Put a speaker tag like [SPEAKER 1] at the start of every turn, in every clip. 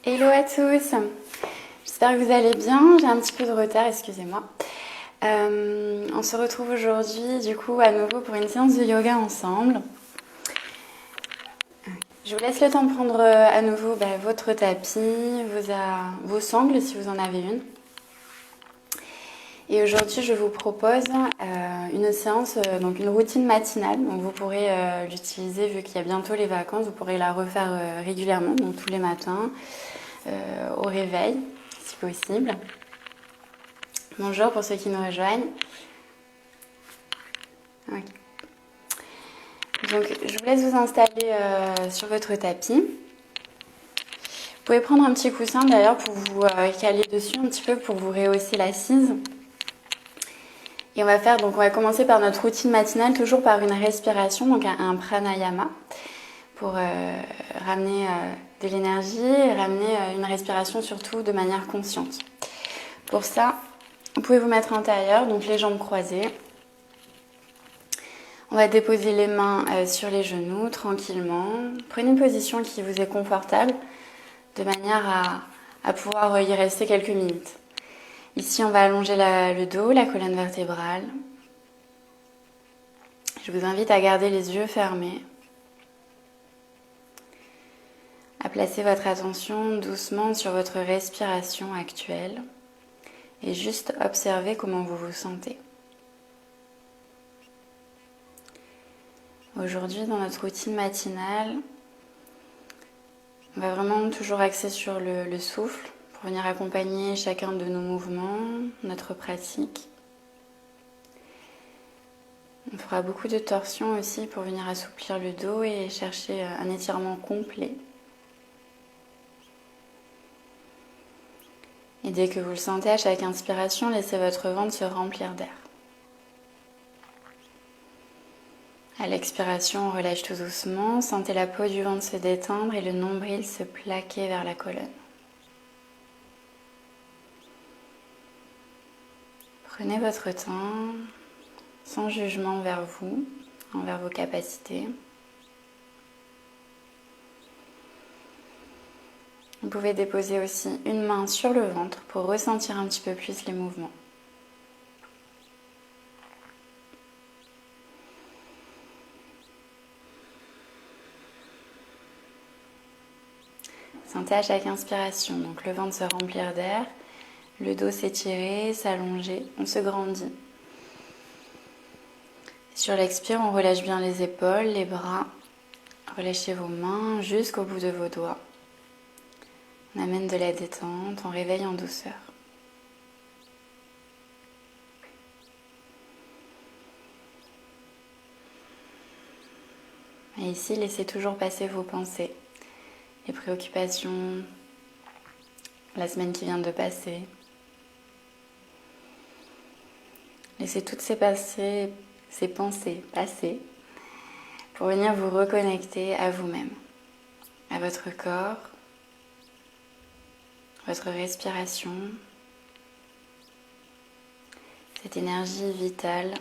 [SPEAKER 1] Hello à tous, j'espère que vous allez bien, j'ai un petit peu de retard, excusez-moi. On se retrouve aujourd'hui du coup à nouveau pour une séance de yoga ensemble. Je vous laisse le temps de prendre à nouveau votre tapis, vos sangles si vous en avez une. Et aujourd'hui je vous propose une séance, donc une routine matinale. Donc vous pourrez l'utiliser vu qu'il y a bientôt les vacances, vous pourrez la refaire régulièrement, donc tous les matins. Au réveil, si possible. Bonjour pour ceux qui nous rejoignent. Okay. Donc, je vous laisse vous installer sur votre tapis. Vous pouvez prendre un petit coussin d'ailleurs pour vous caler dessus un petit peu pour vous rehausser l'assise. Et on va commencer par notre routine matinale, toujours par une respiration, donc un pranayama, pour ramener de l'énergie et ramener une respiration surtout de manière consciente. Pour ça, vous pouvez vous mettre en tailleur, donc les jambes croisées. On va déposer les mains sur les genoux tranquillement. Prenez une position qui vous est confortable de manière à pouvoir y rester quelques minutes. Ici, on va allonger le dos, la colonne vertébrale. Je vous invite à garder les yeux fermés, à placer votre attention doucement sur votre respiration actuelle et juste observer comment vous vous sentez. Aujourd'hui, dans notre routine matinale, on va vraiment toujours axer sur le souffle pour venir accompagner chacun de nos mouvements, notre pratique. On fera beaucoup de torsions aussi pour venir assouplir le dos et chercher un étirement complet. Et dès que vous le sentez, à chaque inspiration, laissez votre ventre se remplir d'air. À l'expiration, on relâche tout doucement, sentez la peau du ventre se détendre et le nombril se plaquer vers la colonne. Prenez votre temps, sans jugement envers vous, envers vos capacités. Vous pouvez déposer aussi une main sur le ventre pour ressentir un petit peu plus les mouvements. Sentez à chaque inspiration, donc le ventre se remplir d'air, le dos s'étirer, s'allonger, on se grandit. Sur l'expire, on relâche bien les épaules, les bras, relâchez vos mains jusqu'au bout de vos doigts. On amène de la détente, on réveille en douceur. Et ici, laissez toujours passer vos pensées, les préoccupations, la semaine qui vient de passer. Laissez toutes ces pensées passer pour venir vous reconnecter à vous-même, à votre corps, votre respiration, cette énergie vitale.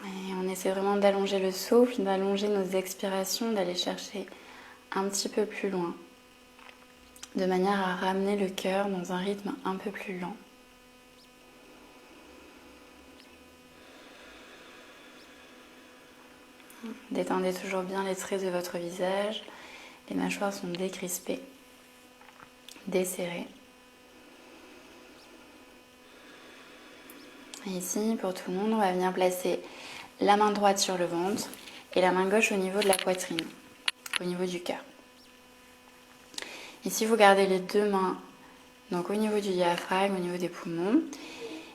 [SPEAKER 1] Et on essaie vraiment d'allonger le souffle, d'allonger nos expirations, d'aller chercher un petit peu plus loin, de manière à ramener le cœur dans un rythme un peu plus lent. Détendez toujours bien les traits de votre visage, les mâchoires sont décrispées, desserrées. Et ici, pour tout le monde, on va venir placer la main droite sur le ventre et la main gauche au niveau de la poitrine, au niveau du cœur. Ici, vous gardez les deux mains donc au niveau du diaphragme, au niveau des poumons.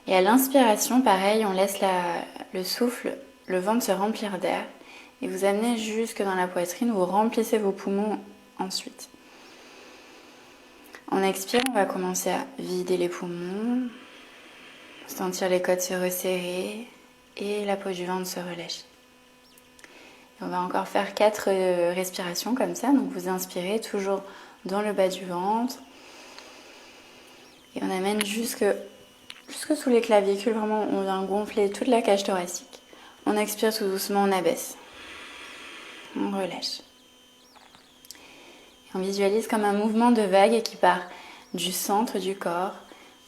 [SPEAKER 1] Et à l'inspiration, pareil, on laisse le souffle, le ventre se remplir d'air. Et vous amenez jusque dans la poitrine, vous remplissez vos poumons ensuite. On expire, on va commencer à vider les poumons, sentir les côtes se resserrer et la peau du ventre se relâche. Et on va encore faire 4 respirations comme ça, donc vous inspirez toujours dans le bas du ventre. Et on amène jusque sous les clavicules, vraiment on vient gonfler toute la cage thoracique. On expire tout doucement, on abaisse. On relâche. Et on visualise comme un mouvement de vague qui part du centre du corps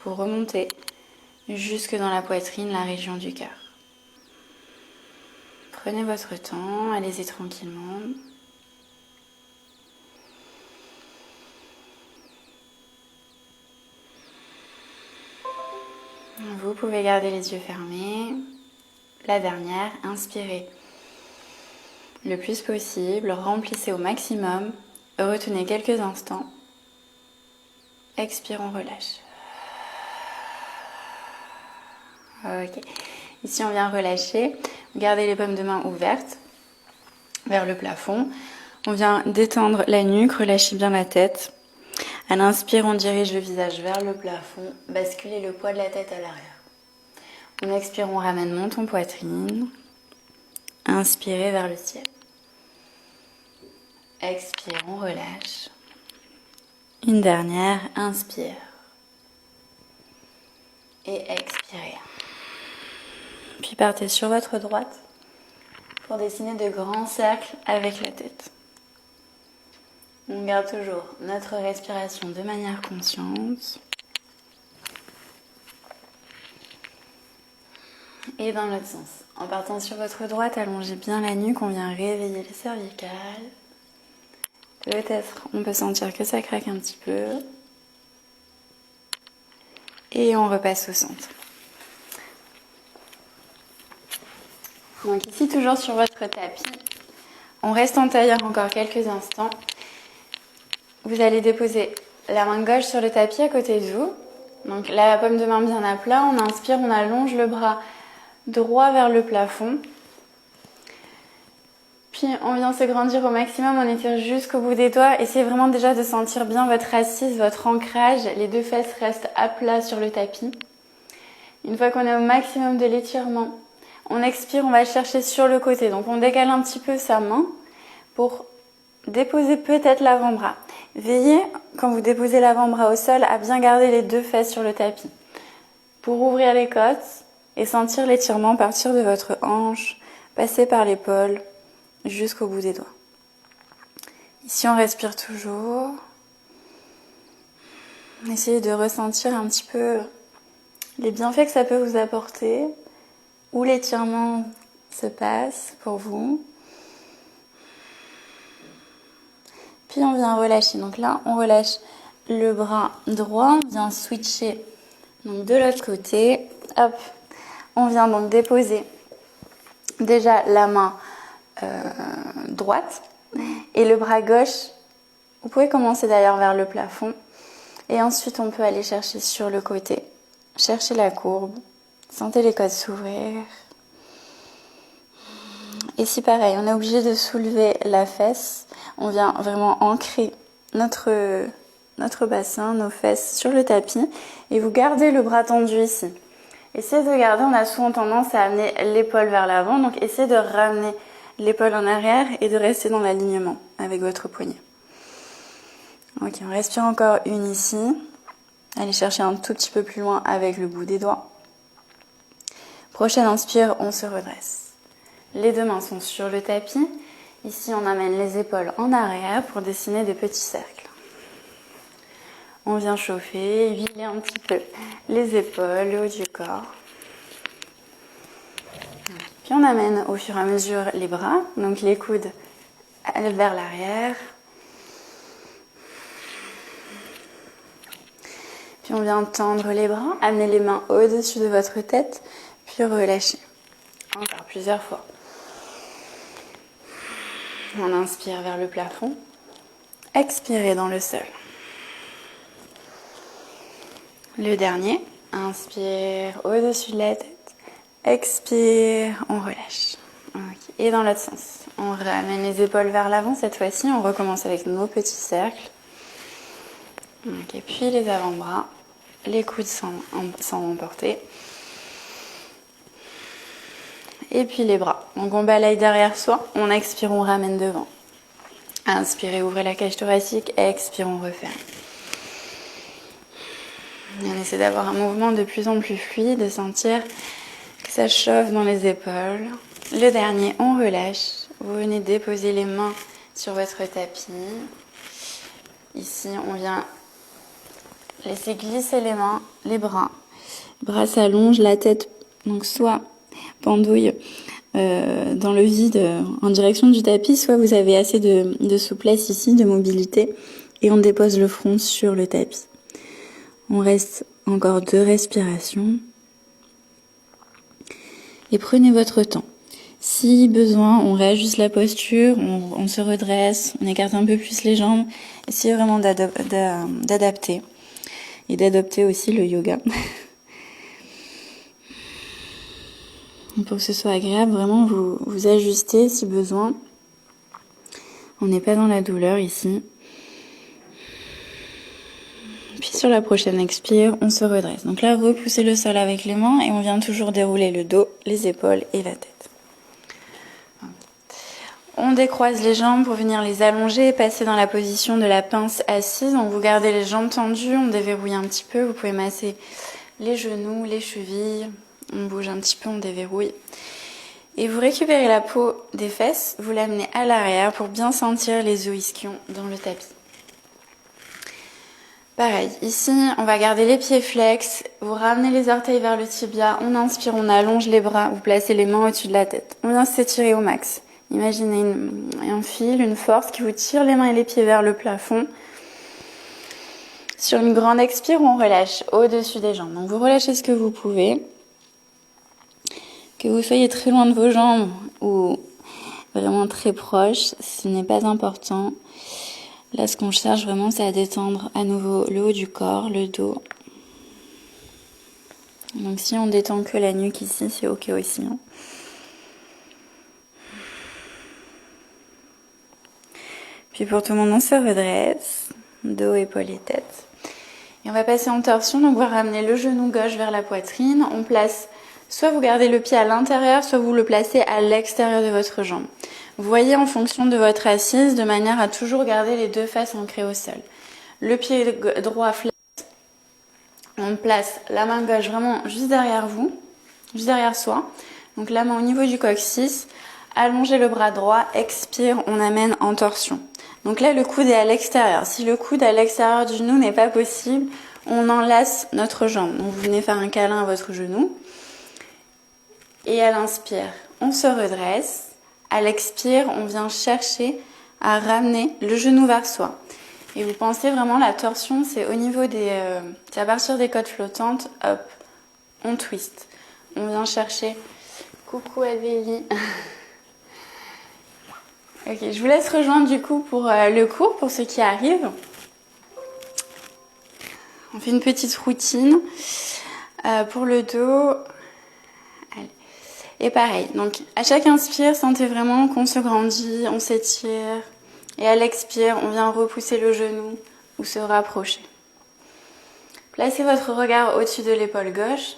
[SPEAKER 1] pour remonter jusque dans la poitrine, la région du cœur. Prenez votre temps, allez-y tranquillement. Vous pouvez garder les yeux fermés. La dernière, inspirez le plus possible, remplissez au maximum, retenez quelques instants. Expire, on relâche. Ok. Ici, on vient relâcher. Gardez les paumes de main ouvertes vers le plafond. On vient détendre la nuque, relâchez bien la tête. À l'inspire, on dirige le visage vers le plafond. Basculez le poids de la tête à l'arrière. On expire, on ramène menton poitrine. Inspirez vers le ciel. Expire, on relâche. Une dernière, inspire. Et expirez. Puis partez sur votre droite pour dessiner de grands cercles avec la tête. On garde toujours notre respiration de manière consciente. Et dans l'autre sens. En partant sur votre droite, allongez bien la nuque, on vient réveiller les cervicales. Peut-être on peut sentir que ça craque un petit peu. Et on repasse au centre. Donc ici, toujours sur votre tapis, on reste en tailleur encore quelques instants. Vous allez déposer la main gauche sur le tapis à côté de vous. Donc la paume de main bien à plat, on inspire, on allonge le bras droit vers le plafond. Puis on vient se grandir au maximum, on étire jusqu'au bout des doigts. Essayez vraiment déjà de sentir bien votre assise, votre ancrage. Les deux fesses restent à plat sur le tapis. Une fois qu'on est au maximum de l'étirement, on expire, on va chercher sur le côté. Donc on décale un petit peu sa main pour déposer peut-être l'avant-bras. Veillez, quand vous déposez l'avant-bras au sol, à bien garder les deux fesses sur le tapis. Pour ouvrir les côtes et sentir l'étirement partir de votre hanche, passer par l'épaule, jusqu'au bout des doigts. Ici, on respire toujours. Essayez de ressentir un petit peu les bienfaits que ça peut vous apporter, où l'étirement se passe pour vous. Puis on vient relâcher. Donc là, on relâche le bras droit, on vient switcher donc de l'autre côté. Hop, on vient donc déposer déjà la main droite et le bras gauche. Vous pouvez commencer d'ailleurs vers le plafond et ensuite on peut aller chercher sur le côté. Cherchez la courbe, sentez les côtes s'ouvrir. Et si pareil, on est obligé de soulever la fesse, on vient vraiment ancrer notre bassin, nos fesses sur le tapis et vous gardez le bras tendu ici. Essayez de garder, on a souvent tendance à amener l'épaule vers l'avant, donc essayez de ramener l'épaule en arrière et de rester dans l'alignement avec votre poignet. Ok, on respire encore une ici. Allez chercher un tout petit peu plus loin avec le bout des doigts. Prochaine inspire, on se redresse. Les deux mains sont sur le tapis. Ici, on amène les épaules en arrière pour dessiner des petits cercles. On vient chauffer, huiler un petit peu les épaules, le haut du corps. Puis on amène au fur et à mesure les bras, donc les coudes vers l'arrière. Puis on vient tendre les bras, amener les mains au-dessus de votre tête, puis relâcher. Encore plusieurs fois. On inspire vers le plafond, expirez dans le sol. Le dernier, inspire au-dessus de la tête. Expire, on relâche. Okay. Et dans l'autre sens, on ramène les épaules vers l'avant. Cette fois-ci, on recommence avec nos petits cercles. Okay. Puis les avant-bras, les coudes sans emporter. Et puis les bras. Donc on balaye derrière soi, on expire, on ramène devant. Inspirez, ouvrez la cage thoracique, expire, on referme. Et on essaie d'avoir un mouvement de plus en plus fluide, de sentir que ça chauffe dans les épaules. Le dernier, on relâche Vous venez déposer les mains sur votre tapis. Ici, on vient laisser glisser les mains, les bras. Les bras s'allongent, la tête, donc soit pendouille dans le vide en direction du tapis, soit vous avez assez de souplesse ici, de mobilité, et on dépose le front sur le tapis. On reste encore 2 respirations. Et prenez votre temps. Si besoin, on réajuste la posture, on se redresse, on écarte un peu plus les jambes. Essayez vraiment d'adapter et d'adopter aussi le yoga. Pour que ce soit agréable, vraiment vous ajustez si besoin. On n'est pas dans la douleur ici. Puis sur la prochaine expire, on se redresse. Donc là, repoussez le sol avec les mains et on vient toujours dérouler le dos, les épaules et la tête. On décroise les jambes pour venir les allonger et passer dans la position de la pince assise. Donc vous gardez les jambes tendues, on déverrouille un petit peu. Vous pouvez masser les genoux, les chevilles. On bouge un petit peu, on déverrouille. Et vous récupérez la peau des fesses, vous l'amenez à l'arrière pour bien sentir les os ischions dans le tapis. Pareil, ici, on va garder les pieds flex. Vous ramenez les orteils vers le tibia. On inspire, on allonge les bras. Vous placez les mains au-dessus de la tête. On vient s'étirer au max. Imaginez un fil, une force qui vous tire les mains et les pieds vers le plafond. Sur une grande expire, on relâche au-dessus des jambes. Donc vous relâchez ce que vous pouvez. Que vous soyez très loin de vos jambes ou vraiment très proche, ce n'est pas important. Là, ce qu'on cherche vraiment, c'est à détendre à nouveau le haut du corps, le dos. Donc si on détend que la nuque ici, c'est ok aussi. Puis pour tout le monde, on se redresse, dos, épaules et tête. Et on va passer en torsion, donc on va ramener le genou gauche vers la poitrine. On place, soit vous gardez le pied à l'intérieur, soit vous le placez à l'extérieur de votre jambe. Vous voyez en fonction de votre assise, de manière à toujours garder les 2 faces ancrées au sol. Le pied droit flex. On place la main gauche vraiment juste derrière vous, juste derrière soi. Donc la main au niveau du coccyx. Allongez le bras droit, expire, on amène en torsion. Donc là, le coude est à l'extérieur. Si le coude à l'extérieur du genou n'est pas possible, on enlace notre jambe. Donc vous venez faire un câlin à votre genou. Et à l'inspire, on se redresse. À l'expire, on vient chercher à ramener le genou vers soi. Et vous pensez vraiment la torsion, c'est au niveau c'est à partir des côtes flottantes, hop, on twist. On vient chercher. Coucou Adélie. Ok, je vous laisse rejoindre du coup pour le cours, pour ceux qui arrivent. On fait une petite routine pour le dos. Allez. Et pareil, donc à chaque inspire, sentez vraiment qu'on se grandit, on s'étire. Et à l'expire, on vient repousser le genou ou se rapprocher. Placez votre regard au-dessus de l'épaule gauche.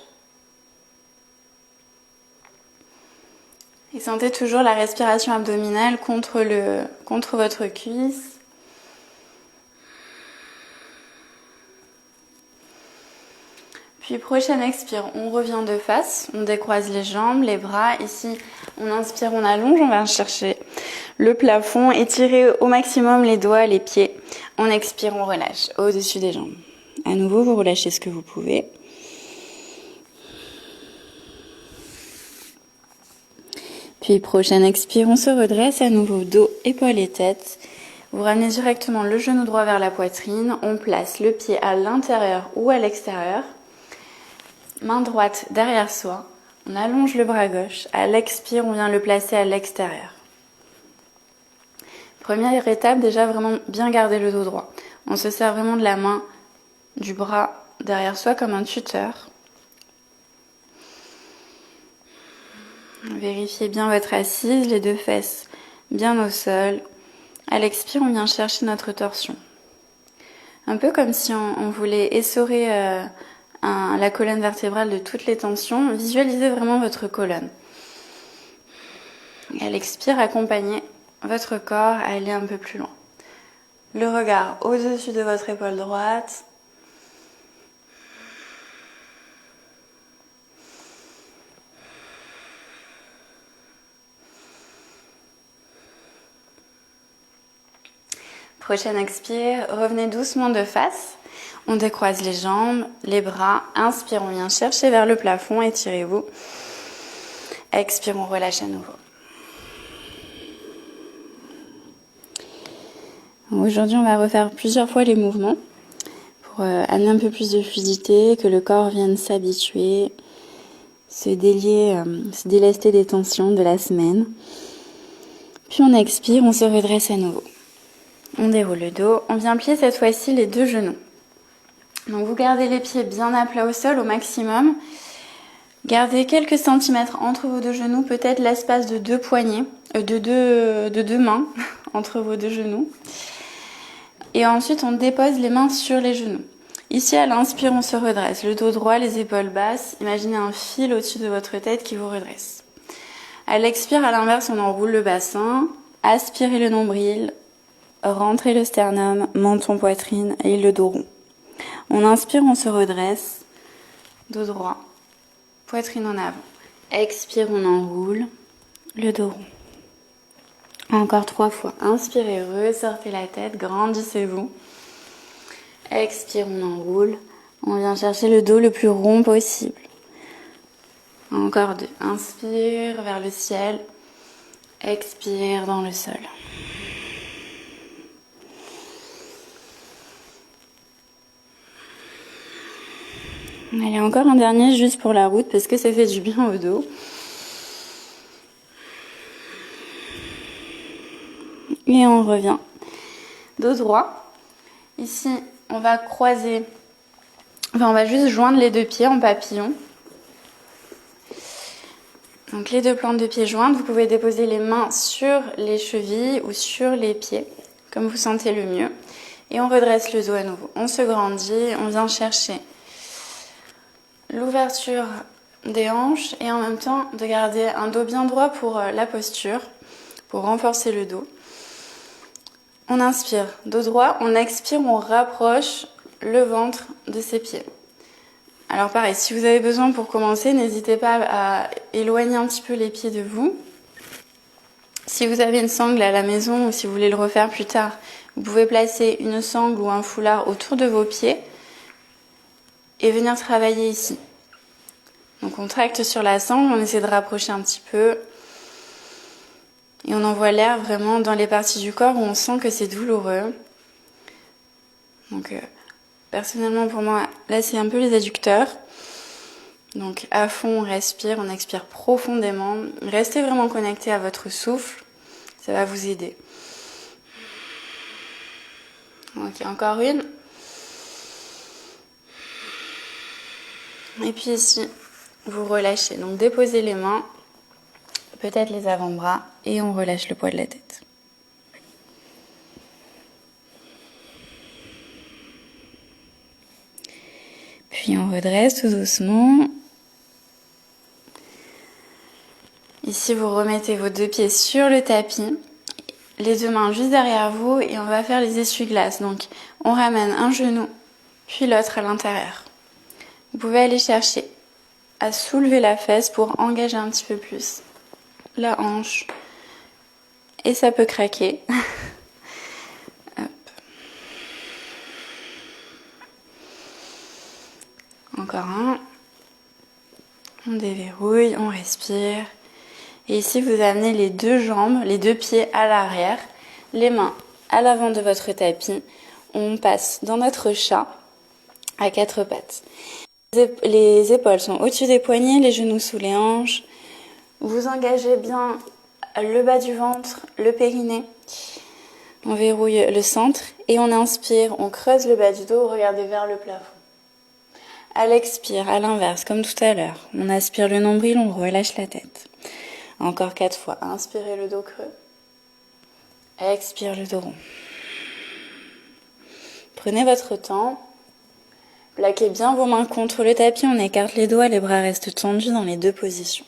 [SPEAKER 1] Et sentez toujours la respiration abdominale contre votre cuisse. Puis prochaine expire, on revient de face, on décroise les jambes, les bras. Ici, on inspire, on allonge, on va chercher le plafond, étirez au maximum les doigts, les pieds. On expire, on relâche au-dessus des jambes. À nouveau, vous relâchez ce que vous pouvez. Puis prochaine expire, on se redresse à nouveau, dos, épaules et tête. Vous ramenez directement le genou droit vers la poitrine. On place le pied à l'intérieur ou à l'extérieur. Main droite derrière soi. On allonge le bras gauche. À l'expire, on vient le placer à l'extérieur. Première étape, déjà vraiment bien garder le dos droit. On se sert vraiment de la main, du bras derrière soi comme un tuteur. Vérifiez bien votre assise, les 2 fesses bien au sol. À l'expire, on vient chercher notre torsion. Un peu comme si on voulait essorer la colonne vertébrale de toutes les tensions. Visualisez vraiment votre colonne. Et à l'expire, accompagnez votre corps à aller un peu plus loin. Le regard au-dessus de votre épaule droite. Prochaine expire, revenez doucement de face. On décroise les jambes, les bras. Inspire, on vient chercher vers le plafond, étirez-vous. Expire, on relâche à nouveau. Aujourd'hui, on va refaire plusieurs fois les mouvements pour amener un peu plus de fluidité, que le corps vienne s'habituer, se délier, se délester des tensions de la semaine. Puis on expire, on se redresse à nouveau. On déroule le dos, on vient plier cette fois-ci les deux genoux. Donc vous gardez les pieds bien à plat au sol au maximum. Gardez quelques centimètres entre vos deux genoux, peut-être l'espace de deux poignets, de deux mains entre vos deux genoux. Et ensuite on dépose les mains sur les genoux. Ici à l'inspire, on se redresse, le dos droit, les épaules basses. Imaginez un fil au-dessus de votre tête qui vous redresse. À l'expire, à l'inverse, on enroule le bassin, aspirez le nombril, rentrez le sternum, menton, poitrine et le dos rond. On inspire, on se redresse, dos droit, poitrine en avant. Expire, on enroule, le dos rond. Encore 3 fois. Inspirez, ressortez la tête, grandissez-vous. Expire, on enroule. On vient chercher le dos le plus rond possible. Encore 2. Inspire vers le ciel. Expire dans le sol. Allez, encore un dernier juste pour la route parce que ça fait du bien au dos. Et on revient. Dos droit. Ici, on va croiser, on va juste joindre les deux pieds en papillon. Donc les deux plantes de pieds jointes, vous pouvez déposer les mains sur les chevilles ou sur les pieds, comme vous sentez le mieux. Et on redresse le dos à nouveau. On se grandit, on vient chercher l'ouverture des hanches et en même temps de garder un dos bien droit pour la posture, pour renforcer le dos. On inspire, dos droit, on expire, on rapproche le ventre de ses pieds. Alors pareil, si vous avez besoin pour commencer, n'hésitez pas à éloigner un petit peu les pieds de vous. Si vous avez une sangle à la maison ou si vous voulez le refaire plus tard, vous pouvez placer une sangle ou un foulard autour de vos pieds et venir travailler ici. Donc on tracte sur la sangle, on essaie de rapprocher un petit peu et on envoie l'air vraiment dans les parties du corps où on sent que c'est douloureux. Donc personnellement pour moi, là c'est un peu les adducteurs. Donc à fond, on respire, on expire profondément. Restez vraiment connecté à votre souffle, ça va vous aider. Ok, encore une. Et puis ici, vous relâchez. Donc déposez les mains, peut-être les avant-bras, et on relâche le poids de la tête. Puis on redresse tout doucement. Ici, vous remettez vos deux pieds sur le tapis, les deux mains juste derrière vous et on va faire les essuie-glaces. Donc, on ramène un genou, puis l'autre à l'intérieur. Vous pouvez aller chercher à soulever la fesse pour engager un petit peu plus la hanche. Et ça peut craquer. Hop. Encore un. On déverrouille, on respire. Et ici, vous amenez les deux jambes, les deux pieds à l'arrière, les mains à l'avant de votre tapis. On passe dans notre chat à 4 pattes. Les épaules sont au-dessus des poignets, les genoux sous les hanches. Vous engagez bien le bas du ventre, le périnée. On verrouille le centre et on inspire, on creuse le bas du dos, regardez vers le plafond. À l'expire, à l'inverse, comme tout à l'heure, on aspire le nombril, on relâche la tête. Encore 4 fois. Inspirez le dos creux. Expire le dos rond. Prenez votre temps. Plaquez bien vos mains contre le tapis. On écarte les doigts. Les bras restent tendus dans les deux positions.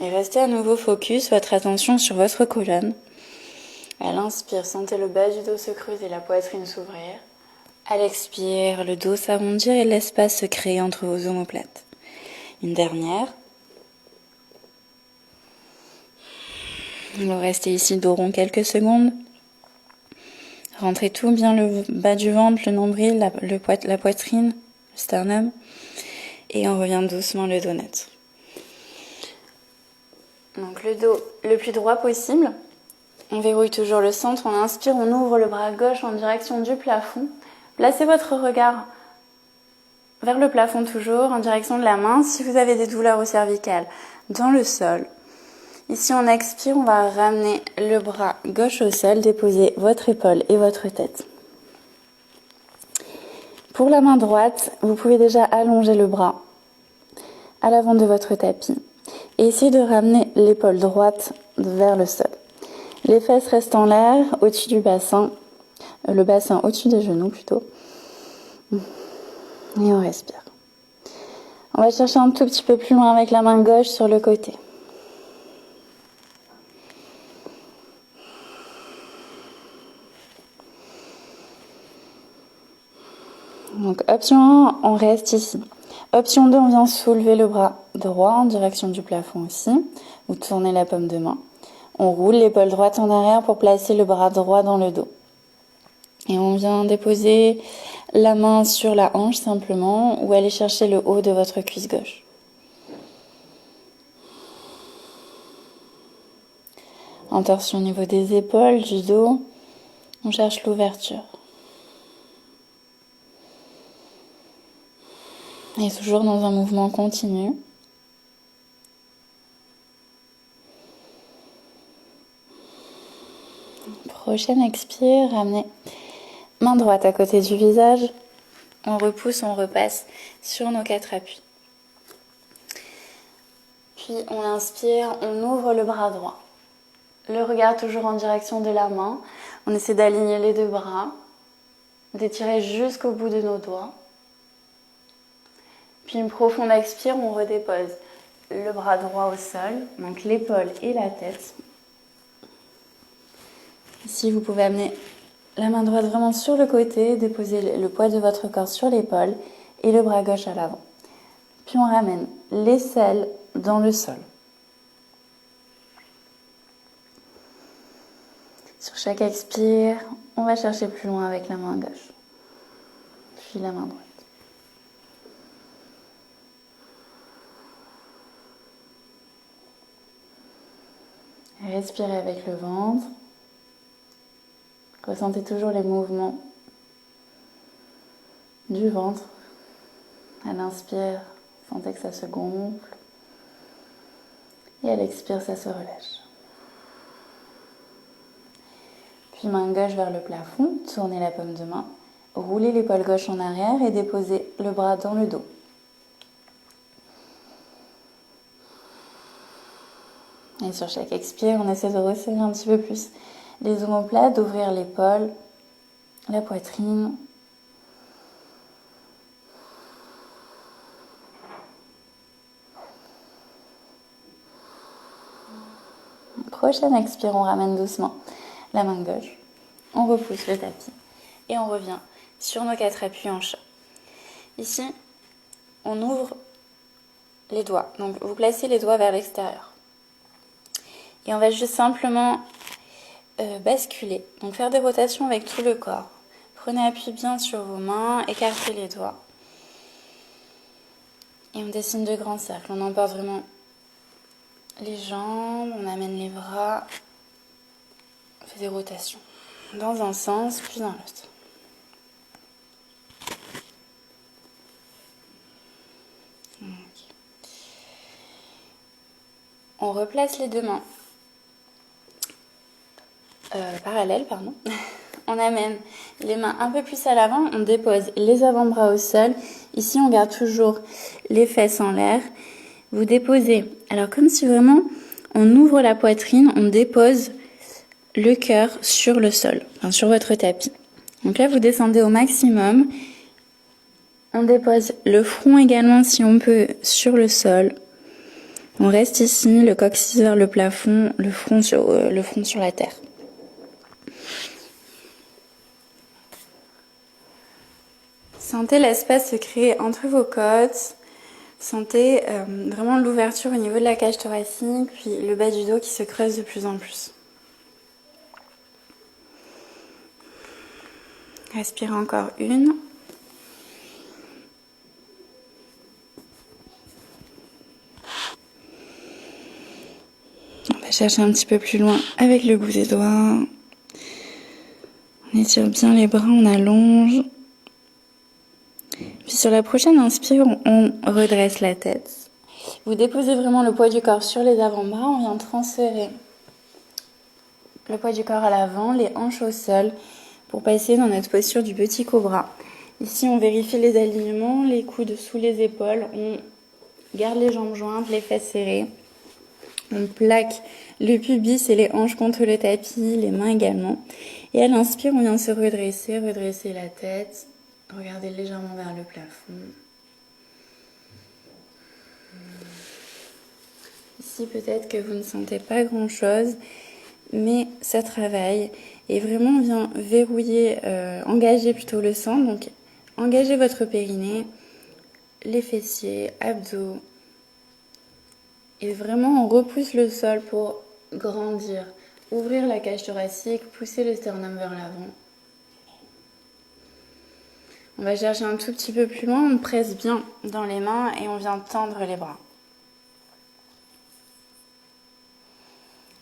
[SPEAKER 1] Et restez à nouveau focus. Votre attention sur votre colonne. À l'inspire, sentez le bas du dos se creuser, la poitrine s'ouvrir. À l'expire, le dos s'arrondir et l'espace se créer entre vos omoplates. Une dernière. Vous restez ici dos rond quelques secondes. Rentrez tout bien le bas du ventre, le nombril, la poitrine, le sternum. Et on revient doucement le dos neutre. Donc le dos le plus droit possible. On verrouille toujours le centre. On inspire, on ouvre le bras gauche en direction du plafond. Placez votre regard vers le plafond toujours, en direction de la main. Si vous avez des douleurs au cervical, dans le sol. Ici, on expire, on va ramener le bras gauche au sol, déposer votre épaule et votre tête. Pour la main droite, vous pouvez déjà allonger le bras à l'avant de votre tapis et essayer de ramener l'épaule droite vers le sol. Les fesses restent en l'air, au-dessus du bassin, le bassin au-dessus des genoux plutôt. Et on respire. On va chercher un tout petit peu plus loin avec la main gauche sur le côté. Donc option 1, on reste ici. Option 2, on vient soulever le bras droit en direction du plafond aussi. Vous tournez la paume de main. On roule l'épaule droite en arrière pour placer le bras droit dans le dos. Et on vient déposer la main sur la hanche simplement ou aller chercher le haut de votre cuisse gauche. En torsion au niveau des épaules, du dos, on cherche l'ouverture. Et toujours dans un mouvement continu. Prochaine expire, ramenez main droite à côté du visage. On repousse, on repasse sur nos 4 appuis. Puis on inspire, on ouvre le bras droit. Le regard toujours en direction de la main. On essaie d'aligner les 2 bras, d'étirer jusqu'au bout de nos doigts. Puis une profonde expire, on redépose le bras droit au sol, donc l'épaule et la tête. Ici, vous pouvez amener la main droite vraiment sur le côté, déposer le poids de votre corps sur l'épaule et le bras gauche à l'avant. Puis on ramène l'aisselle dans le sol. Sur chaque expire, on va chercher plus loin avec la main gauche, puis la main droite. Respirez avec le ventre. Ressentez toujours les mouvements du ventre. À l'inspire, sentez que ça se gonfle. Et à l'expire, ça se relâche. Puis main gauche vers le plafond, tournez la paume de main. Roulez l'épaule gauche en arrière et déposez le bras dans le dos. Et sur chaque expire, on essaie de resserrer un petit peu plus les omoplates, d'ouvrir l'épaule, la poitrine. Prochaine expire, on ramène doucement la main gauche. On repousse le tapis et on revient sur nos 4 appuis en chat. Ici, on ouvre les doigts. Donc, vous placez les doigts vers l'extérieur. Et on va juste simplement basculer. Donc faire des rotations avec tout le corps. Prenez appui bien sur vos mains, écartez les doigts. Et on dessine de grands cercles. On emporte vraiment les jambes, on amène les bras. On fait des rotations dans un sens, puis dans l'autre. On replace les 2 mains. Parallèle, pardon. On amène les mains un peu plus à l'avant, on dépose les avant-bras au sol. Ici, on garde toujours les fesses en l'air. Vous déposez, alors comme si vraiment on ouvre la poitrine, on dépose le cœur sur le sol, enfin sur votre tapis. Donc là, vous descendez au maximum. On dépose le front également, si on peut, sur le sol. On reste ici, le coccyx vers le plafond, le front sur la terre. Sentez l'espace se créer entre vos côtes. Sentez vraiment l'ouverture au niveau de la cage thoracique, puis le bas du dos qui se creuse de plus en plus. Respirez encore une. On va chercher un petit peu plus loin avec le bout des doigts. On étire bien les bras, on allonge. Puis sur la prochaine inspire, on redresse la tête. Vous déposez vraiment le poids du corps sur les avant-bras. On vient transférer le poids du corps à l'avant, les hanches au sol, pour passer dans notre posture du petit cobra. Ici, on vérifie les alignements, les coudes sous les épaules. On garde les jambes jointes, les fesses serrées. On plaque le pubis et les hanches contre le tapis, les mains également. Et à l'inspire, on vient se redresser, redresser la tête. Regardez légèrement vers le plafond. Ici, peut-être que vous ne sentez pas grand-chose, mais ça travaille. Et vraiment, on vient verrouiller, engager plutôt le sang. Donc, engagez votre périnée, les fessiers, abdos. Et vraiment, on repousse le sol pour grandir. Ouvrir la cage thoracique, pousser le sternum vers l'avant. On va chercher un tout petit peu plus loin, on presse bien dans les mains et on vient tendre les bras.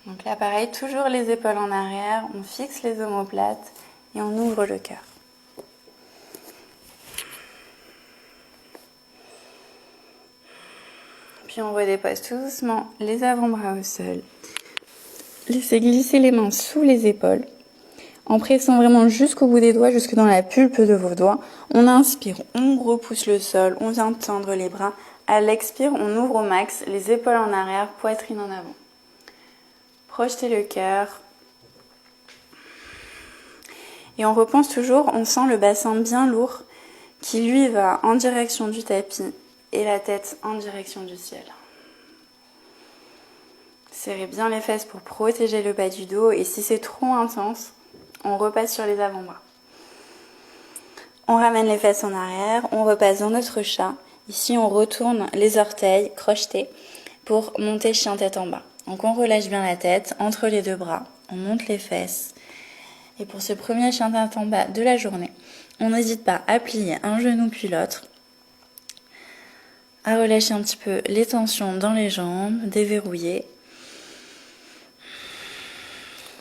[SPEAKER 1] Donc là, pareil, toujours les épaules en arrière, on fixe les omoplates et on ouvre le cœur. Puis on redépose tout doucement les avant-bras au sol. Laissez glisser les mains sous les épaules. En pressant vraiment jusqu'au bout des doigts, jusque dans la pulpe de vos doigts. On inspire, on repousse le sol, on vient tendre les bras. À l'expire, on ouvre au max, les épaules en arrière, poitrine en avant. Projetez le cœur. Et on repense toujours, on sent le bassin bien lourd qui lui va en direction du tapis et la tête en direction du ciel. Serrez bien les fesses pour protéger le bas du dos et si c'est trop intense, on repasse sur les avant-bras. On ramène les fesses en arrière, on repasse dans notre chat. Ici, on retourne les orteils crochetés pour monter chien tête en bas. Donc, on relâche bien la tête entre les deux bras. On monte les fesses. Et pour ce premier chien tête en bas de la journée, on n'hésite pas à plier un genou puis l'autre, à relâcher un petit peu les tensions dans les jambes, déverrouiller.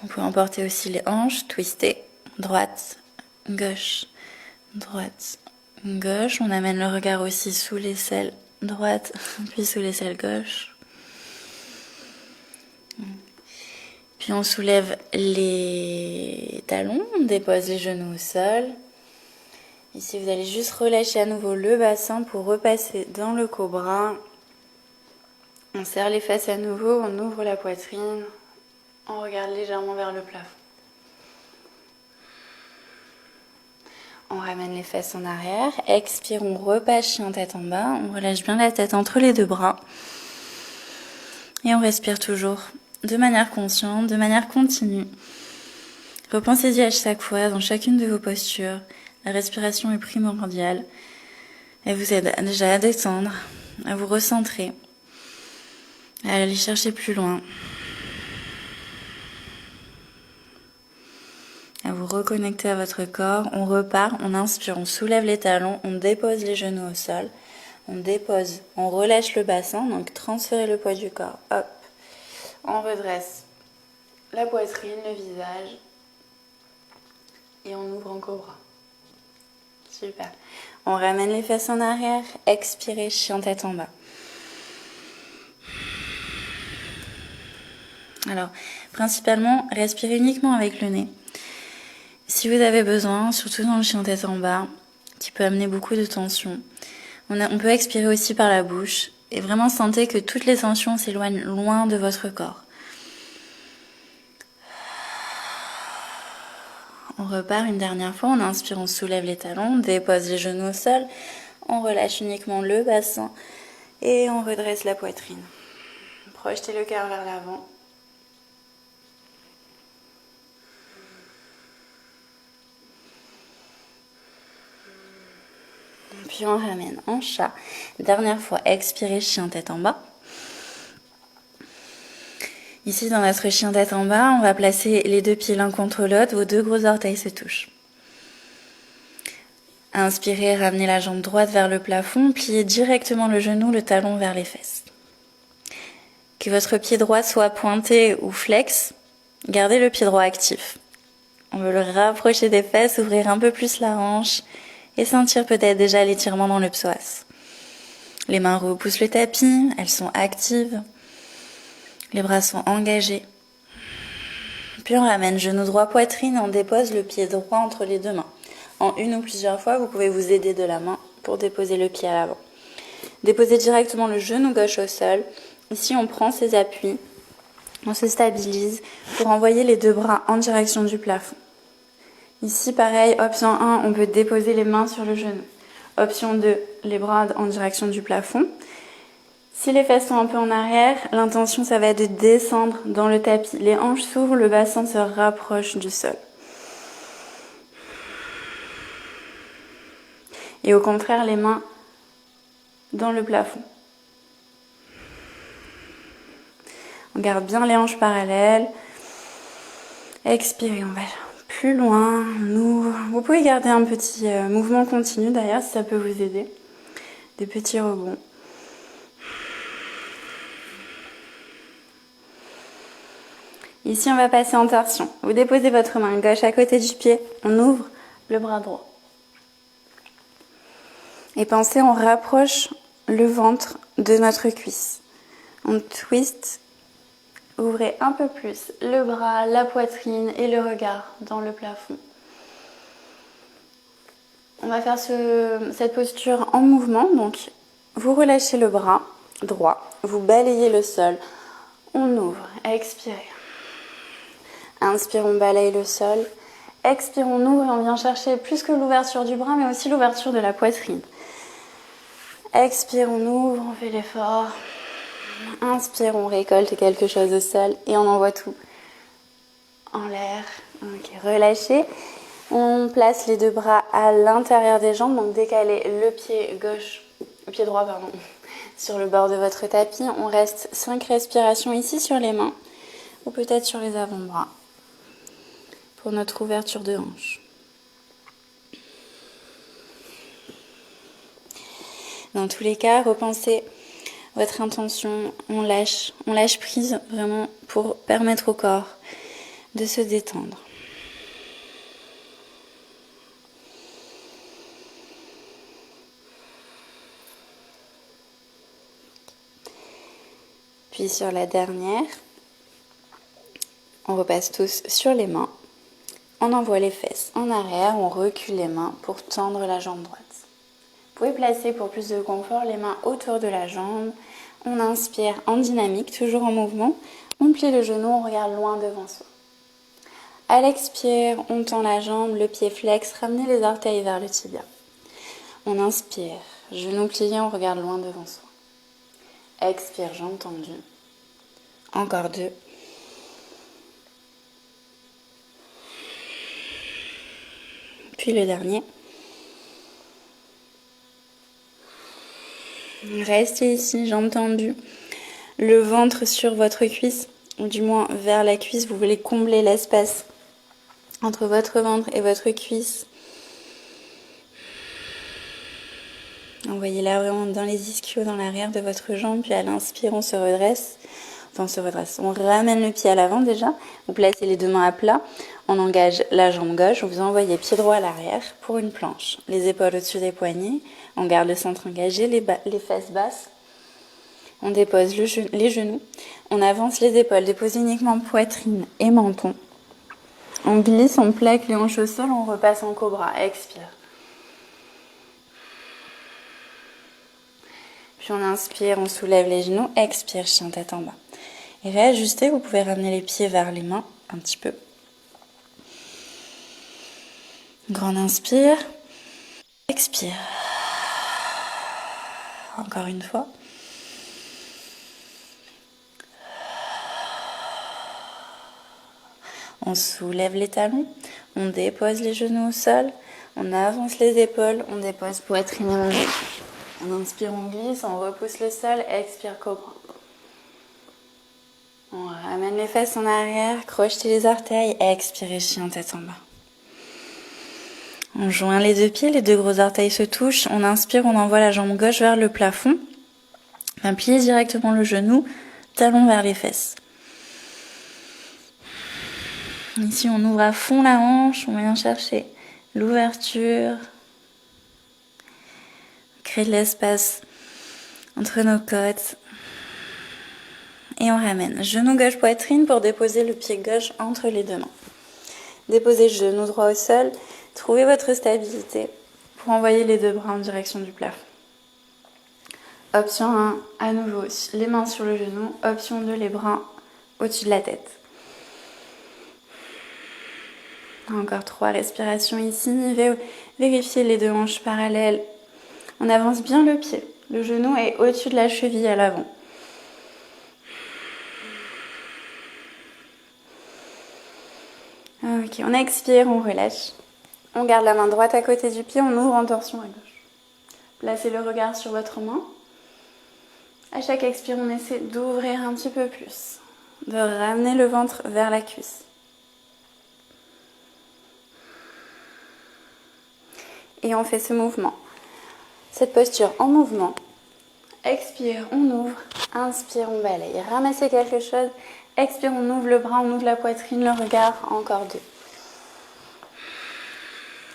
[SPEAKER 1] On peut emporter aussi les hanches, twister, droite, gauche, droite, gauche. On amène le regard aussi sous l'aisselle droite, puis sous l'aisselle gauche. Puis on soulève les talons, on dépose les genoux au sol. Ici, vous allez juste relâcher à nouveau le bassin pour repasser dans le cobra. On serre les fesses à nouveau, on ouvre la poitrine. On regarde légèrement vers le plafond. On ramène les fesses en arrière. Expire, on repasse chien tête en bas. On relâche bien la tête entre les deux bras. Et on respire toujours de manière consciente, de manière continue. Repensez-y à chaque fois, dans chacune de vos postures. La respiration est primordiale. Elle vous aide déjà à détendre, à vous recentrer, à aller chercher plus loin. À vous reconnecter à votre corps. On repart, on inspire, on soulève les talons, on dépose les genoux au sol. On dépose, on relâche le bassin, donc transférez le poids du corps. Hop, on redresse la poitrine, le visage. Et on ouvre en cobra. Super. On ramène les fesses en arrière. Expirez, chien tête en bas. Alors, principalement, respirez uniquement avec le nez. Si vous avez besoin, surtout dans le chien tête en bas, qui peut amener beaucoup de tension, on peut expirer aussi par la bouche et vraiment sentez que toutes les tensions s'éloignent loin de votre corps. On repart une dernière fois, on inspire, on soulève les talons, on dépose les genoux au sol, on relâche uniquement le bassin et on redresse la poitrine. Projetez le cœur vers l'avant. Puis on ramène en chat. Dernière fois, expirez, chien tête en bas. Ici, dans notre chien tête en bas, on va placer les deux pieds l'un contre l'autre. Vos deux gros orteils se touchent. Inspirez, ramenez la jambe droite vers le plafond, pliez directement le genou, le talon vers les fesses. Que votre pied droit soit pointé ou flex, gardez le pied droit actif. On veut le rapprocher des fesses, ouvrir un peu plus la hanche et sentir peut-être déjà l'étirement dans le psoas. Les mains repoussent le tapis, elles sont actives. Les bras sont engagés. Puis on ramène genou droit poitrine et on dépose le pied droit entre les deux mains. En une ou plusieurs fois, vous pouvez vous aider de la main pour déposer le pied à l'avant. Déposez directement le genou gauche au sol. Ici, on prend ses appuis. On se stabilise pour envoyer les deux bras en direction du plafond. Ici, pareil, option 1, on peut déposer les mains sur le genou. Option 2, les bras en direction du plafond. Si les fesses sont un peu en arrière, l'intention, ça va être de descendre dans le tapis. Les hanches s'ouvrent, le bassin se rapproche du sol. Et au contraire, les mains dans le plafond. On garde bien les hanches parallèles. Expirez, on va plus loin. Vous pouvez garder un petit mouvement continu d'ailleurs, si ça peut vous aider. Des petits rebonds. Ici, on va passer en torsion. Vous déposez votre main gauche à côté du pied. On ouvre le bras droit. Et pensez, on rapproche le ventre de notre cuisse. On twist. Ouvrez un peu plus le bras, la poitrine et le regard dans le plafond. On va faire cette posture en mouvement. Donc, vous relâchez le bras droit. Vous balayez le sol. On ouvre. Expirez. Inspire, on balaye le sol. Expire, on ouvre et on vient chercher plus que l'ouverture du bras, mais aussi l'ouverture de la poitrine. Expire, on ouvre, on fait l'effort. Inspire, on récolte quelque chose au sol et on envoie tout en l'air. Ok, relâchez. On place les deux bras à l'intérieur des jambes, donc décalez le pied droit, sur le bord de votre tapis. On reste 5 respirations ici sur les mains ou peut-être sur les avant-bras pour notre ouverture de hanche. Dans tous les cas, repensez votre intention, on lâche prise vraiment pour permettre au corps de se détendre. Puis sur la dernière, on repasse tous sur les mains. On envoie les fesses en arrière, on recule les mains pour tendre la jambe droite. Vous pouvez placer pour plus de confort les mains autour de la jambe. On inspire en dynamique, toujours en mouvement. On plie le genou, on regarde loin devant soi. À l'expire, on tend la jambe, le pied flex, ramenez les orteils vers le tibia. On inspire, genou plié, on regarde loin devant soi. Expire, jambe tendue. Encore 2. Puis le dernier. Restez ici, jambes tendues. Le ventre sur votre cuisse, ou du moins vers la cuisse. Vous voulez combler l'espace entre votre ventre et votre cuisse. Envoyez là vraiment dans les ischios, dans l'arrière de votre jambe. Puis à l'inspire, on se redresse. Enfin, on se redresse. On ramène le pied à l'avant déjà. Vous placez les deux mains à plat. On engage la jambe gauche. Vous envoyez pied droit à l'arrière pour une planche. Les épaules au-dessus des poignets. On garde le centre engagé, les fesses basses. On dépose les genoux. On avance les épaules. Dépose uniquement poitrine et menton. On glisse, on plaque les hanches au sol. On repasse en cobra. Expire. Puis on inspire, on soulève les genoux. Expire, chien tête en bas. Et réajustez, vous pouvez ramener les pieds vers les mains un petit peu. Grande inspire. Expire. Encore une fois. On soulève les talons. On dépose les genoux au sol. On avance les épaules. On dépose poitrine et menton. On inspire, on glisse. On repousse le sol. Expire, cobra. On ramène les fesses en arrière, crochetez les orteils, expirez, chien tête en bas. On joint les deux pieds, les deux gros orteils se touchent. On inspire, on envoie la jambe gauche vers le plafond. Enfin, pliez directement le genou, talon vers les fesses. Ici, on ouvre à fond la hanche, on vient chercher l'ouverture. On crée de l'espace entre nos côtes. Et on ramène genou gauche poitrine pour déposer le pied gauche entre les deux mains. Déposez genou droit au sol. Trouvez votre stabilité pour envoyer les deux bras en direction du plafond. Option 1, à nouveau, les mains sur le genou. Option 2, les bras au-dessus de la tête. Encore 3 respirations ici. Vérifiez les deux hanches parallèles. On avance bien le pied. Le genou est au-dessus de la cheville à l'avant. Ok, on expire, on relâche. On garde la main droite à côté du pied, on ouvre en torsion à gauche. Placez le regard sur votre main. À chaque expire, on essaie d'ouvrir un petit peu plus, de ramener le ventre vers la cuisse. Et on fait ce mouvement, cette posture en mouvement. Expire, on ouvre. Inspire, on balaye. Ramassez quelque chose. Expire, on ouvre le bras, on ouvre la poitrine, le regard. Encore 2.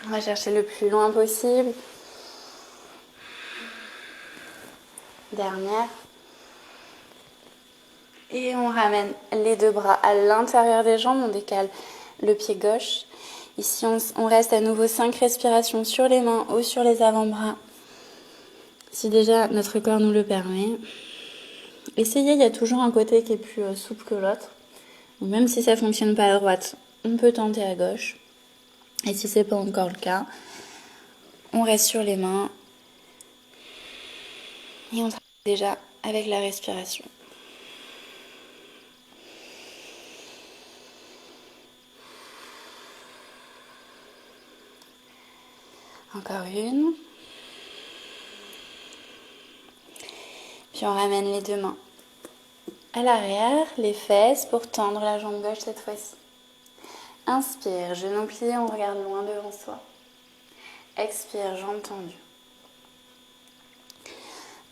[SPEAKER 1] On va chercher le plus loin possible. Dernière. Et on ramène les deux bras à l'intérieur des jambes. On décale le pied gauche. Ici, on reste à nouveau 5 respirations sur les mains ou sur les avant-bras. Si déjà notre corps nous le permet. Essayez, il y a toujours un côté qui est plus souple que l'autre. Même si ça ne fonctionne pas à droite, on peut tenter à gauche. Et si ce n'est pas encore le cas, on reste sur les mains. Et on travaille déjà avec la respiration. Encore une. Puis on ramène les deux mains à l'arrière, les fesses pour tendre la jambe gauche cette fois-ci. Inspire, genou plié, on regarde loin devant soi. Expire, jambes tendues.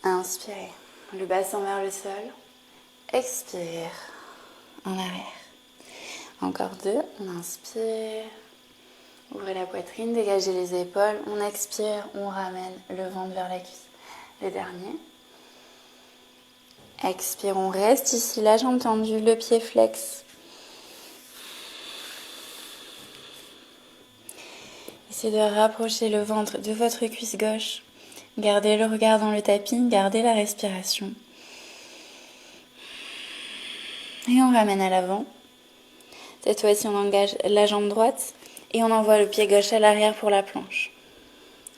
[SPEAKER 1] Inspirez, le bassin vers le sol. Expire, en arrière. Encore 2, on inspire. Ouvrez la poitrine, dégagez les épaules. On expire, on ramène le ventre vers la cuisse. Le dernier. Expire, on reste ici, la jambe tendue, le pied flex. Essayez de rapprocher le ventre de votre cuisse gauche. Gardez le regard dans le tapis, gardez la respiration. Et on ramène à l'avant. Cette fois-ci, on engage la jambe droite et on envoie le pied gauche à l'arrière pour la planche.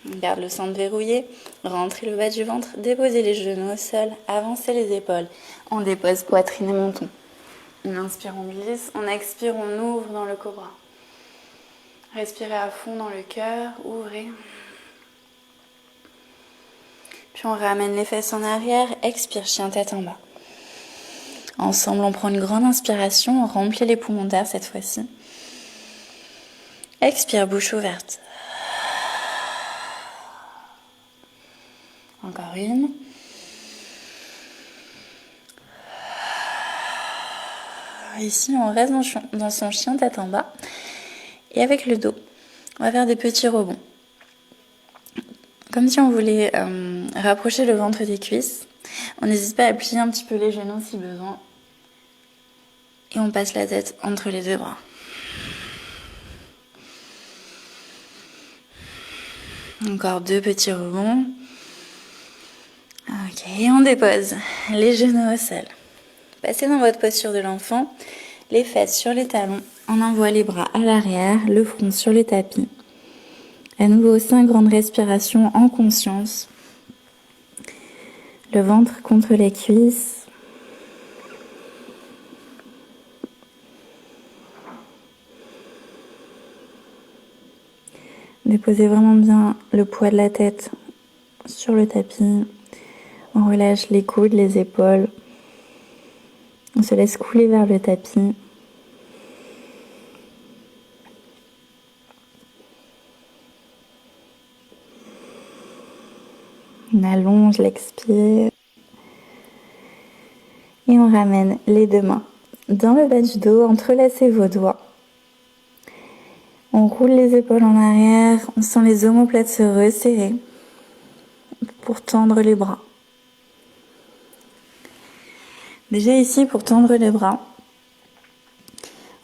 [SPEAKER 1] On garde le centre verrouillé, rentrez le bas du ventre, déposez les genoux au sol, avancez les épaules. On dépose poitrine et menton. On inspire, on glisse, on expire, on ouvre dans le cobra. Respirez à fond dans le cœur, ouvrez. Puis on ramène les fesses en arrière, expire, chien tête en bas. Ensemble, on prend une grande inspiration, on remplit les poumons d'air cette fois-ci. Expire, bouche ouverte. Encore une. Ici, on reste dans son chien tête en bas. Et avec le dos, on va faire des petits rebonds. Comme si on voulait rapprocher le ventre des cuisses. On n'hésite pas à plier un petit peu les genoux si besoin. Et on passe la tête entre les deux bras. Encore 2 petits rebonds. Ok, et on dépose les genoux au sol. Passez dans votre posture de l'enfant, les fesses sur les talons. On envoie les bras à l'arrière, le front sur le tapis. À nouveau, 5 grandes respirations en conscience. Le ventre contre les cuisses. Déposez vraiment bien le poids de la tête sur le tapis. On relâche les coudes, les épaules. On se laisse couler vers le tapis. On allonge l'expire. Et on ramène les deux mains dans le bas du dos, entrelacez vos doigts. On roule les épaules en arrière, on sent les omoplates se resserrer pour tendre les bras. Déjà ici, pour tendre les bras,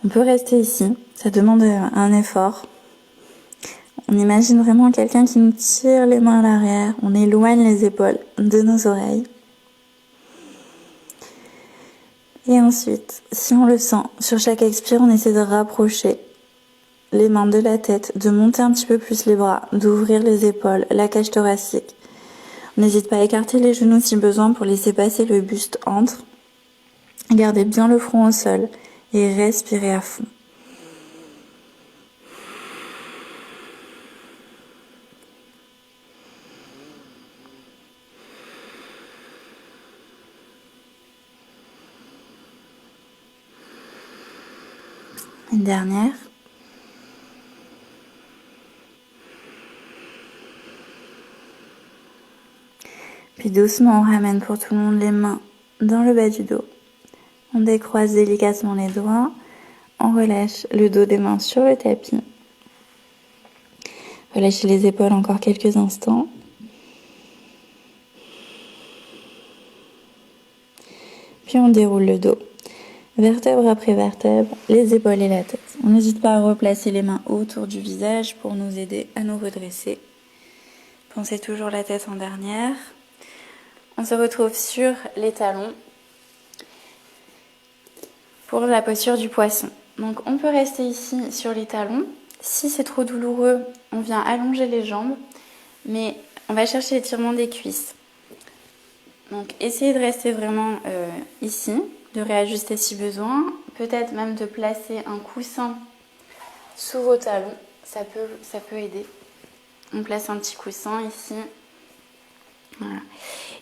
[SPEAKER 1] on peut rester ici, ça demande un effort. On imagine vraiment quelqu'un qui nous tire les mains à l'arrière, on éloigne les épaules de nos oreilles. Et ensuite, si on le sent, sur chaque expire, on essaie de rapprocher les mains de la tête, de monter un petit peu plus les bras, d'ouvrir les épaules, la cage thoracique. On n'hésite pas à écarter les genoux si besoin pour laisser passer le buste entre. Gardez bien le front au sol et respirez à fond. Une dernière. Puis doucement, on ramène pour tout le monde les mains dans le bas du dos. On décroise délicatement les doigts. On relâche le dos des mains sur le tapis. Relâchez les épaules encore quelques instants. Puis on déroule le dos. Vertèbre après vertèbre, les épaules et la tête. On n'hésite pas à replacer les mains autour du visage pour nous aider à nous redresser. Pensez toujours la tête en dernière. On se retrouve sur les talons pour la posture du poisson. Donc on peut rester ici sur les talons. Si c'est trop douloureux, on vient allonger les jambes, mais on va chercher l'étirement des cuisses. Donc essayez de rester vraiment ici, de réajuster si besoin, peut-être même de placer un coussin sous vos talons, ça peut aider. On place un petit coussin ici. Voilà.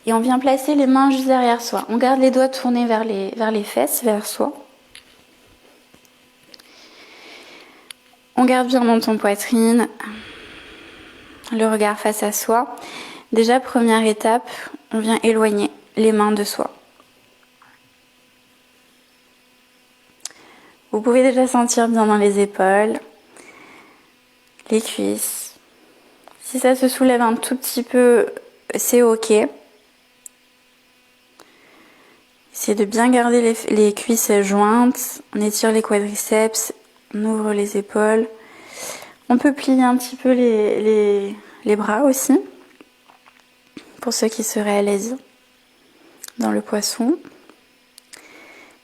[SPEAKER 1] Et on vient placer les mains juste derrière soi. On garde les doigts tournés vers les fesses, vers soi. On garde bien menton poitrine, le regard face à soi. Déjà, première étape, on vient éloigner les mains de soi. Vous pouvez déjà sentir bien dans les épaules, les cuisses. Si ça se soulève un tout petit peu, c'est ok. Essayez de bien garder les cuisses jointes. On étire les quadriceps, on ouvre les épaules. On peut plier un petit peu les bras aussi, pour ceux qui seraient à l'aise dans le poisson.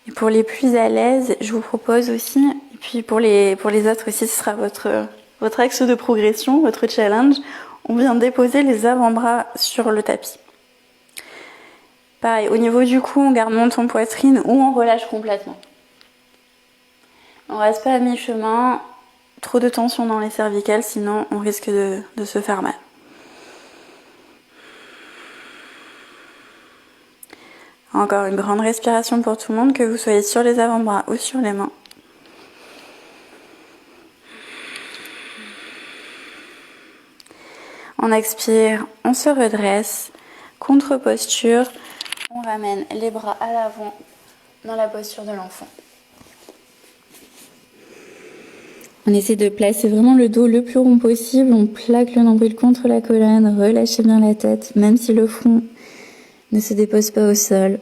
[SPEAKER 1] Et pour les plus à l'aise, je vous propose aussi, et puis pour les autres aussi, ce sera votre axe de progression, votre challenge. On vient déposer les avant-bras sur le tapis. Pareil, au niveau du cou, on garde menton poitrine ou on relâche complètement. On reste pas à mi-chemin, trop de tension dans les cervicales, sinon on risque de se faire mal. Encore une grande respiration pour tout le monde, que vous soyez sur les avant-bras ou sur les mains. On expire, on se redresse, contre-posture, on ramène les bras à l'avant dans la posture de l'enfant. On essaie de placer vraiment le dos le plus rond possible, on plaque le nombril contre la colonne, relâchez bien la tête, même si le front ne se dépose pas au sol.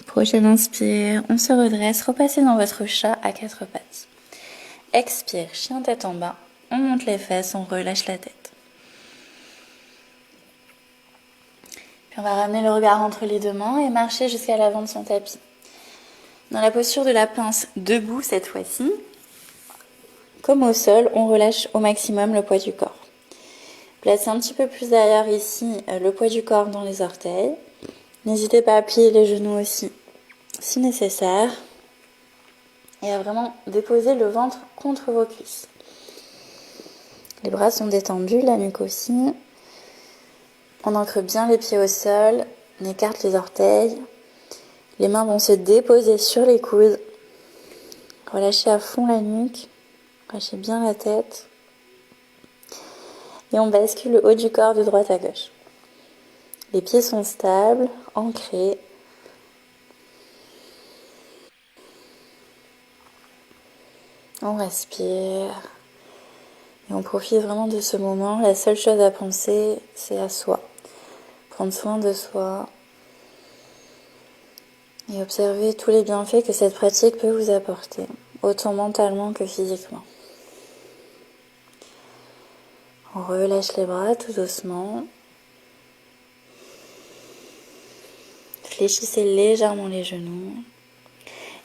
[SPEAKER 1] Prochaine inspire, on se redresse, repassez dans votre chat à 4 pattes. Expire, chien tête en bas, on monte les fesses, on relâche la tête. Puis on va ramener le regard entre les deux mains et marcher jusqu'à l'avant de son tapis. Dans la posture de la pince, debout cette fois-ci, comme au sol, on relâche au maximum le poids du corps. Placez un petit peu plus derrière ici le poids du corps dans les orteils. N'hésitez pas à plier les genoux aussi, si nécessaire. Et à vraiment déposer le ventre contre vos cuisses. Les bras sont détendus, la nuque aussi. On ancre bien les pieds au sol, on écarte les orteils. Les mains vont se déposer sur les coudes. Relâchez à fond la nuque, relâchez bien la tête. Et on bascule le haut du corps de droite à gauche. Les pieds sont stables, ancrés. On respire. Et on profite vraiment de ce moment. La seule chose à penser, c'est à soi. Prendre soin de soi. Et observer tous les bienfaits que cette pratique peut vous apporter, autant mentalement que physiquement. On relâche les bras tout doucement. Fléchissez légèrement les genoux.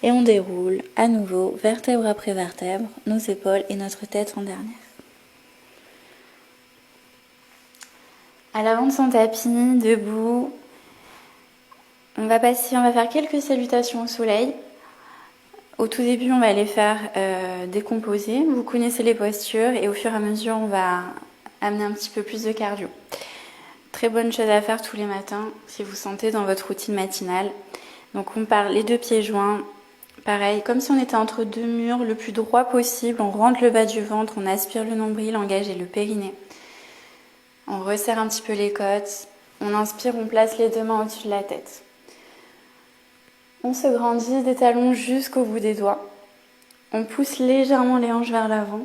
[SPEAKER 1] Et on déroule à nouveau, vertèbre après vertèbre, nos épaules et notre tête en dernière. À l'avant de son tapis, debout, on va faire quelques salutations au soleil. Au tout début, on va les faire décomposer. Vous connaissez les postures et au fur et à mesure, on va amener un petit peu plus de cardio. Très bonne chose à faire tous les matins si vous sentez dans votre routine matinale. Donc on part les deux pieds joints. Pareil, comme si on était entre deux murs, le plus droit possible. On rentre le bas du ventre, on aspire le nombril, engagez le périnée. On resserre un petit peu les côtes. On inspire, on place les deux mains au-dessus de la tête. On se grandit des talons jusqu'au bout des doigts. On pousse légèrement les hanches vers l'avant.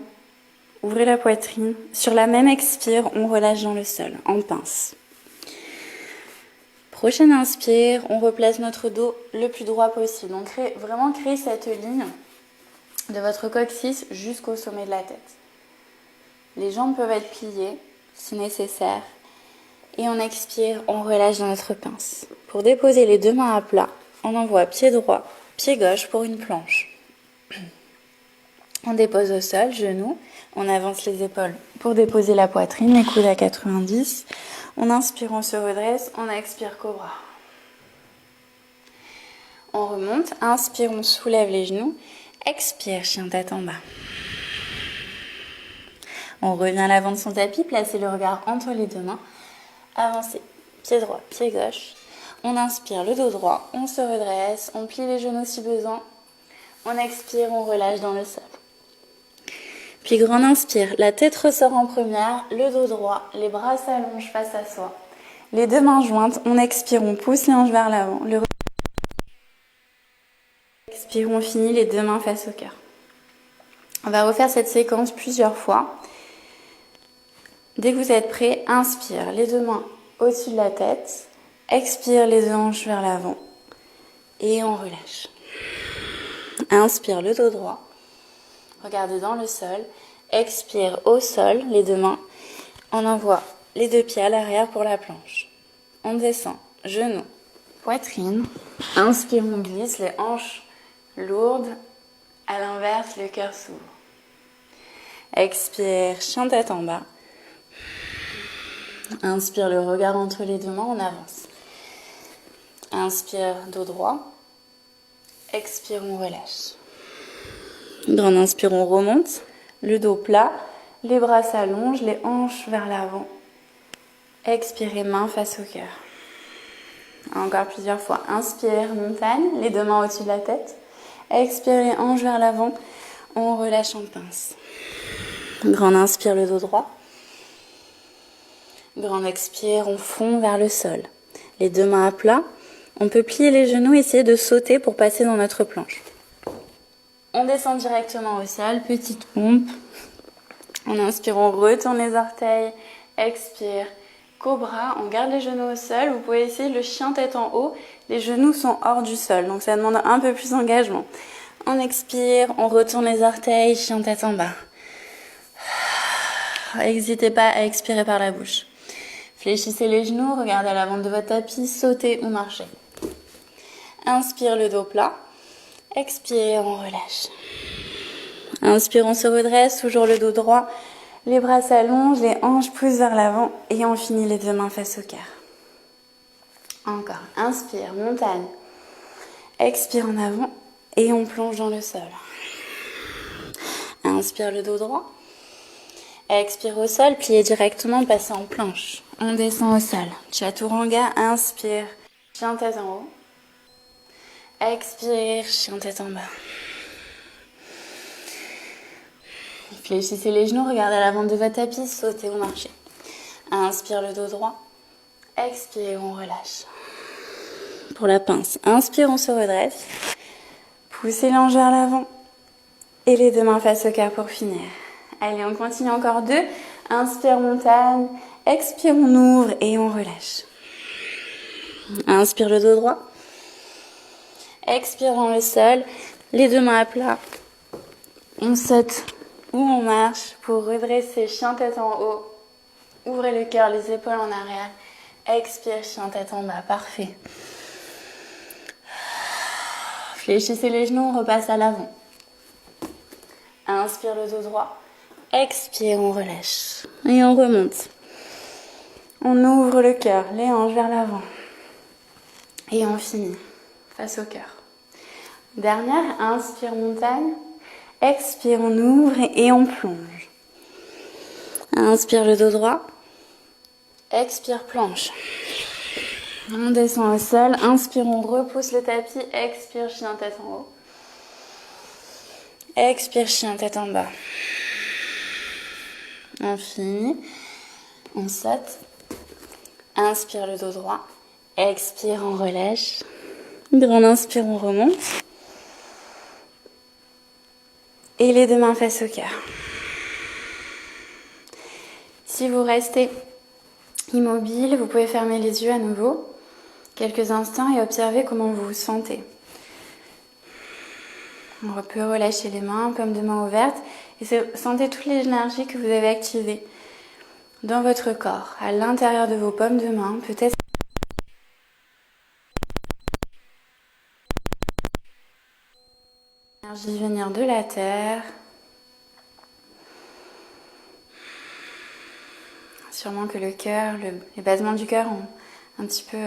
[SPEAKER 1] Ouvrez la poitrine. Sur la même expire, on relâche dans le sol, en pince. Prochaine inspire, on replace notre dos le plus droit possible. Donc vraiment créer cette ligne de votre coccyx jusqu'au sommet de la tête. Les jambes peuvent être pliées si nécessaire. Et on expire, on relâche dans notre pince. Pour déposer les deux mains à plat, on envoie pied droit, pied gauche pour une planche. On dépose au sol, genoux. On avance les épaules pour déposer la poitrine, les coudes à 90. On inspire, on se redresse. On expire, cobra. On remonte. Inspire, on soulève les genoux. Expire, chien tête en bas. On revient à l'avant de son tapis. Placez le regard entre les deux mains. Avancez, pied droit, pied gauche. On inspire, le dos droit. On se redresse. On plie les genoux si besoin. On expire, on relâche dans le sol. Puis grand inspire, la tête ressort en première, le dos droit, les bras s'allongent face à soi. Les deux mains jointes, on expire, on pousse les hanches vers l'avant. Expire, on finit les deux mains face au cœur. On va refaire cette séquence plusieurs fois. Dès que vous êtes prêts, inspire, les deux mains au-dessus de la tête. Expire, les deux hanches vers l'avant. Et on relâche. Inspire, le dos droit. Regardez dans le sol. Expire au sol, les deux mains. On envoie les deux pieds à l'arrière pour la planche. On descend, genoux, poitrine. Inspire, on glisse, les hanches lourdes. À l'inverse, le cœur s'ouvre. Expire, chien tête en bas. Inspire, le regard entre les deux mains, on avance. Inspire, dos droit. Expire, on relâche. Grande inspire, on remonte. Le dos plat. Les bras s'allongent, les hanches vers l'avant. Expirez, main face au cœur. Encore plusieurs fois. Inspire, montagne, les deux mains au-dessus de la tête. Expirez, hanches vers l'avant. On relâche en pince. Grande inspire, le dos droit. Grande expire, on fond vers le sol. Les deux mains à plat. On peut plier les genoux, essayer de sauter pour passer dans notre planche. On descend directement au sol, petite pompe. En inspirant, on retourne les orteils. Expire, cobra, on garde les genoux au sol. Vous pouvez essayer le chien tête en haut. Les genoux sont hors du sol, donc ça demande un peu plus d'engagement. On expire, on retourne les orteils, chien tête en bas. N'hésitez pas à expirer par la bouche. Fléchissez les genoux, regardez à l'avant de votre tapis, sautez ou marchez. Inspire, le dos plat. Expire, on relâche. Inspire, on se redresse, toujours le dos droit. Les bras s'allongent, les hanches poussent vers l'avant et on finit les deux mains face au cœur. Encore. Inspire, montagne. Expire en avant et on plonge dans le sol. Inspire, le dos droit. Expire au sol, pliez directement, passez en planche. On descend au sol. Chaturanga, inspire, chien tête en haut. Expire, chien tête en bas. Fléchissez les genoux, regardez à l'avant de votre tapis, sautez ou marchez. Inspire le dos droit. Expire, on relâche. Pour la pince, inspire, on se redresse. Poussez l'ange vers l'avant. Et les deux mains face au cœur pour finir. Allez, on continue encore 2. Inspire, montagne. Expire, on ouvre et on relâche. Inspire le dos droit. Expire dans le sol. Les deux mains à plat. On saute ou on marche pour redresser, chien tête en haut. Ouvrez le cœur, les épaules en arrière. Expire, chien tête en bas. Parfait. Fléchissez les genoux, on repasse à l'avant. Inspire le dos droit. Expire, on relâche. Et on remonte. On ouvre le cœur, les hanches vers l'avant. Et on finit face au cœur. Dernière, inspire montagne. Expire, on ouvre et on plonge. Inspire le dos droit. Expire, planche. On descend au sol. Inspire, on repousse le tapis. Expire, chien tête en haut. Expire, chien tête en bas. On finit. On saute. Inspire le dos droit. Expire, on relâche. Grand inspire, on remonte. Et les deux mains face au cœur. Si vous restez immobile, vous pouvez fermer les yeux à nouveau quelques instants et observer comment vous vous sentez. On peut relâcher les mains, paume de main ouverte, et sentez toute l'énergie que vous avez activée dans votre corps, à l'intérieur de vos paumes de main, peut-être l'énergie venir de la terre. Sûrement que le cœur, les battements du cœur ont un petit peu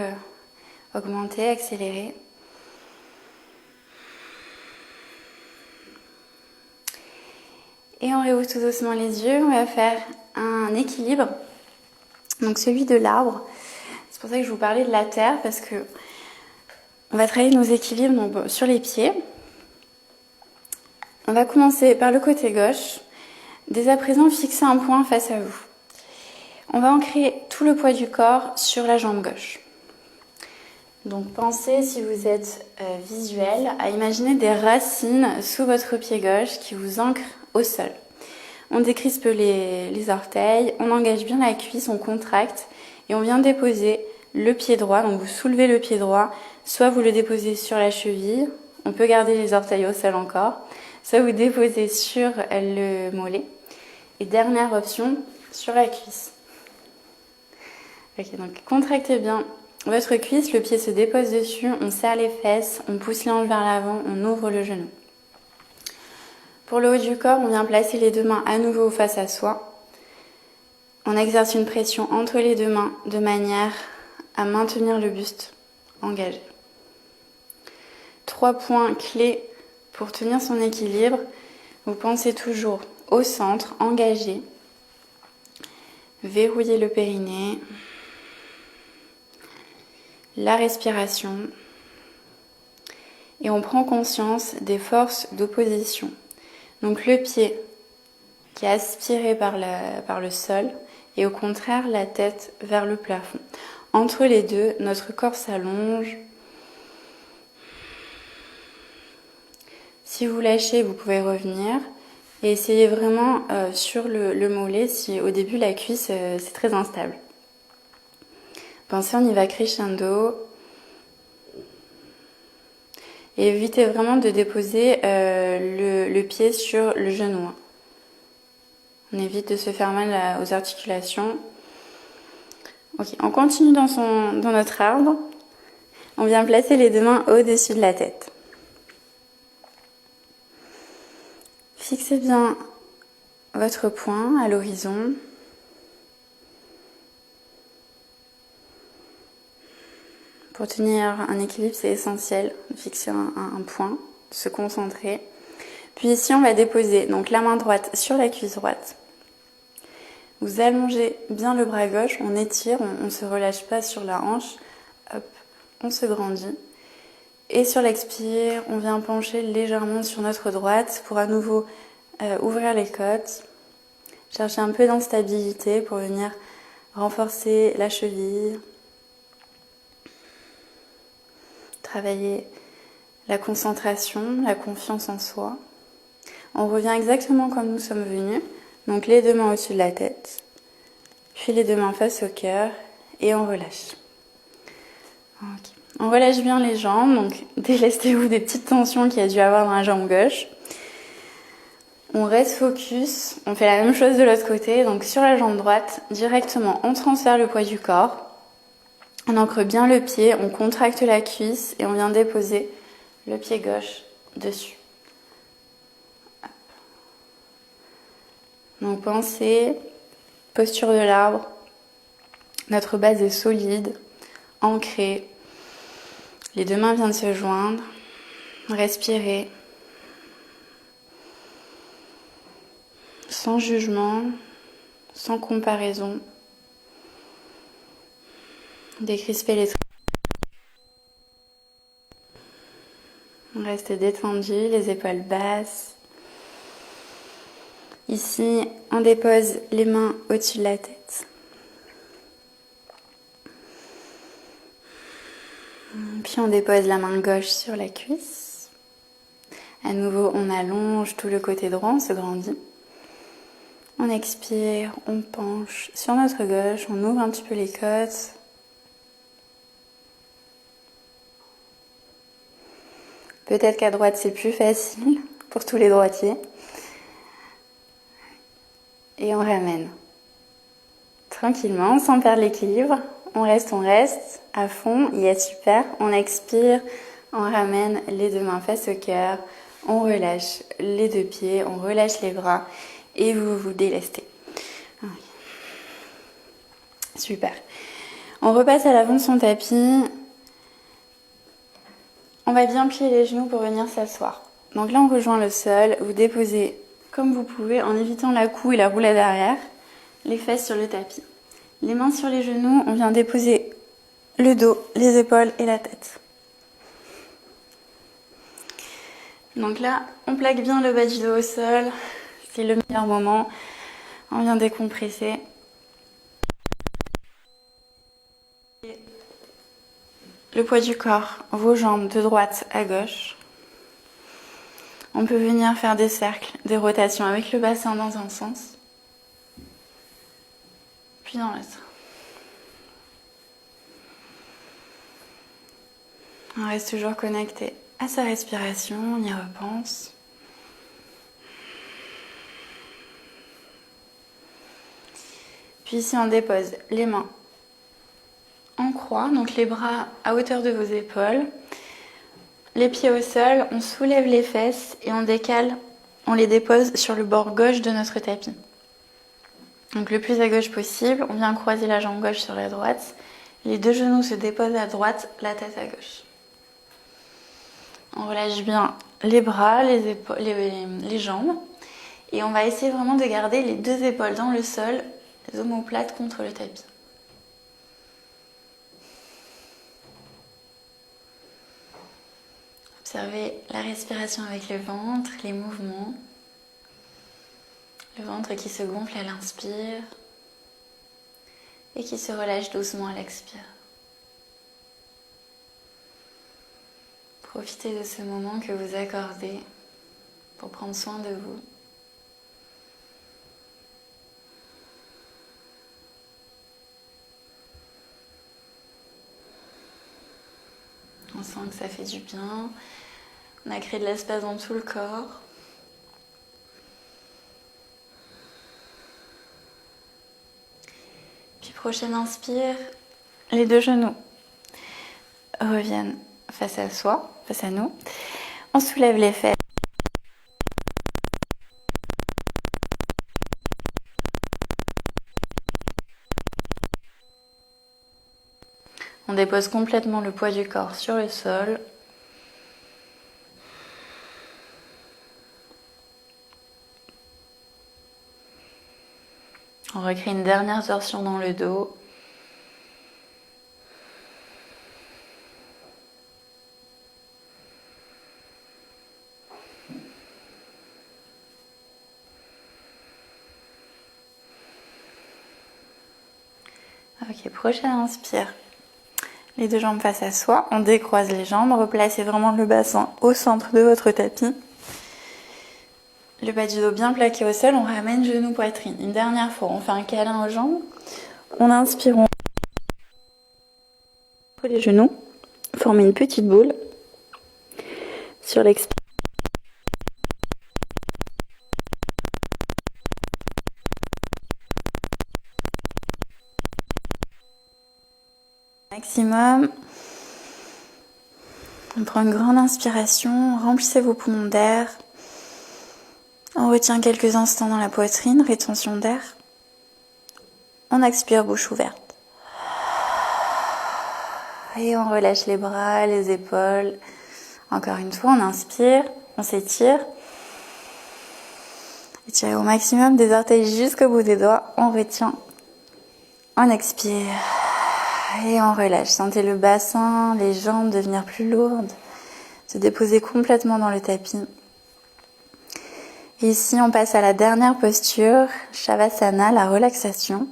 [SPEAKER 1] augmenté, accéléré. Et on réouvre tout doucement les yeux. On va faire un équilibre, donc celui de l'arbre. C'est pour ça que je vous parlais de la terre, parce que on va travailler nos équilibres donc, sur les pieds. On va commencer par le côté gauche. Dès à présent, fixez un point face à vous. On va ancrer tout le poids du corps sur la jambe gauche. Donc pensez, si vous êtes visuel, à imaginer des racines sous votre pied gauche qui vous ancrent au sol. On décrispe les orteils, on engage bien la cuisse, on contracte et on vient déposer le pied droit. Donc vous soulevez le pied droit, soit vous le déposez sur la cheville, on peut garder les orteils au sol encore, soit vous déposez sur le mollet. Et dernière option, sur la cuisse. Ok, donc contractez bien votre cuisse, le pied se dépose dessus, on serre les fesses, on pousse les hanches vers l'avant, on ouvre le genou. Pour le haut du corps, on vient placer les deux mains à nouveau face à soi. On exerce une pression entre les deux mains de manière à maintenir le buste engagé. 3 points clés pour tenir son équilibre. Vous pensez toujours au centre, engagé. Verrouillez le périnée. La respiration. Et on prend conscience des forces d'opposition. Donc le pied qui est aspiré par le sol et au contraire la tête vers le plafond. Entre les deux, notre corps s'allonge. Si vous lâchez, vous pouvez revenir et essayez vraiment sur le mollet si au début la cuisse c'est très instable. Pensez, on y va crescendo. Et évitez vraiment de déposer le pied sur le genou. On évite de se faire mal aux articulations. Ok, on continue dans notre arbre. On vient placer les deux mains au-dessus de la tête. Fixez bien votre poing à l'horizon. Pour tenir un équilibre, c'est essentiel de fixer un point, de se concentrer. Puis ici, on va déposer donc la main droite sur la cuisse droite. Vous allongez bien le bras gauche, on étire, on ne se relâche pas sur la hanche. Hop, on se grandit. Et sur l'expire, on vient pencher légèrement sur notre droite pour à nouveau ouvrir les côtes. Chercher un peu d'instabilité pour venir renforcer la cheville, travailler la concentration, la confiance en soi. On revient exactement comme nous sommes venus. Donc les 2 mains au-dessus de la tête, puis les 2 mains face au cœur et on relâche. Okay. On relâche bien les jambes, donc délestez-vous des petites tensions qu'il y a dû avoir dans la jambe gauche. On reste focus, on fait la même chose de l'autre côté, donc sur la jambe droite, directement on transfère le poids du corps, on ancre bien le pied, on contracte la cuisse et on vient déposer le pied gauche dessus. Donc pensez, posture de l'arbre, notre base est solide, ancrée, les 2 mains viennent se joindre, respirez, sans jugement, sans comparaison, décrispez les traits. Restez détendu, les épaules basses. Ici, on dépose les mains au-dessus de la tête. Puis on dépose la main gauche sur la cuisse. À nouveau, on allonge tout le côté droit, on se grandit. On expire, on penche sur notre gauche, on ouvre un petit peu les côtes. Peut-être qu'à droite, c'est plus facile pour tous les droitiers. Et on ramène. Tranquillement, sans perdre l'équilibre. On reste à fond. Yes, super. On expire, on ramène les 2 mains face au cœur. On relâche les 2 pieds, on relâche les bras et vous vous délestez. Super. On repasse à l'avant de son tapis. On va bien plier les genoux pour venir s'asseoir. Donc là, on rejoint le sol. Vous déposez comme vous pouvez en évitant la coue et la roulade arrière, les fesses sur le tapis. Les mains sur les genoux, on vient déposer le dos, les épaules et la tête. Donc là, on plaque bien le bas du dos au sol. C'est le meilleur moment. On vient décompresser. Le poids du corps, vos jambes de droite à gauche. On peut venir faire des cercles, des rotations avec le bassin dans un sens, puis dans l'autre. On reste toujours connecté à sa respiration, on y repense. Puis ici, on dépose les mains en croix, donc les bras à hauteur de vos épaules. Les pieds au sol, on soulève les fesses et on décale, on les dépose sur le bord gauche de notre tapis. Donc le plus à gauche possible, on vient croiser la jambe gauche sur la droite. Les 2 genoux se déposent à droite, la tête à gauche. On relâche bien les bras, les épaules, les jambes. Et on va essayer vraiment de garder les 2 épaules dans le sol, les omoplates contre le tapis. Observez la respiration avec le ventre, les mouvements. Le ventre qui se gonfle à l'inspire et qui se relâche doucement à l'expire. Profitez de ce moment que vous accordez pour prendre soin de vous. On sent que ça fait du bien. On a créé de l'espace dans tout le corps. Puis prochaine inspire, les 2 genoux reviennent face à soi, face à nous. On soulève les fesses. On dépose complètement le poids du corps sur le sol. On recrée une dernière torsion dans le dos. Ok, prochaine inspire. Les deux jambes face à soi, on décroise les jambes, replacez vraiment le bassin au centre de votre tapis. Le bas du dos bien plaqué au sol, on ramène genou poitrine. Une dernière fois, on fait un câlin aux jambes. On inspire, on les genoux, former une petite boule. Sur l'expire. Maximum. On prend une grande inspiration, remplissez vos poumons d'air. On retient quelques instants dans la poitrine, rétention d'air. On expire bouche ouverte. Et on relâche les bras, les épaules. Encore une fois, on inspire, on s'étire. Étirez au maximum des orteils jusqu'au bout des doigts. On retient. On expire. Et on relâche. Sentez le bassin, les jambes devenir plus lourdes. Se déposer complètement dans le tapis. Et ici, on passe à la dernière posture, Shavasana, la relaxation.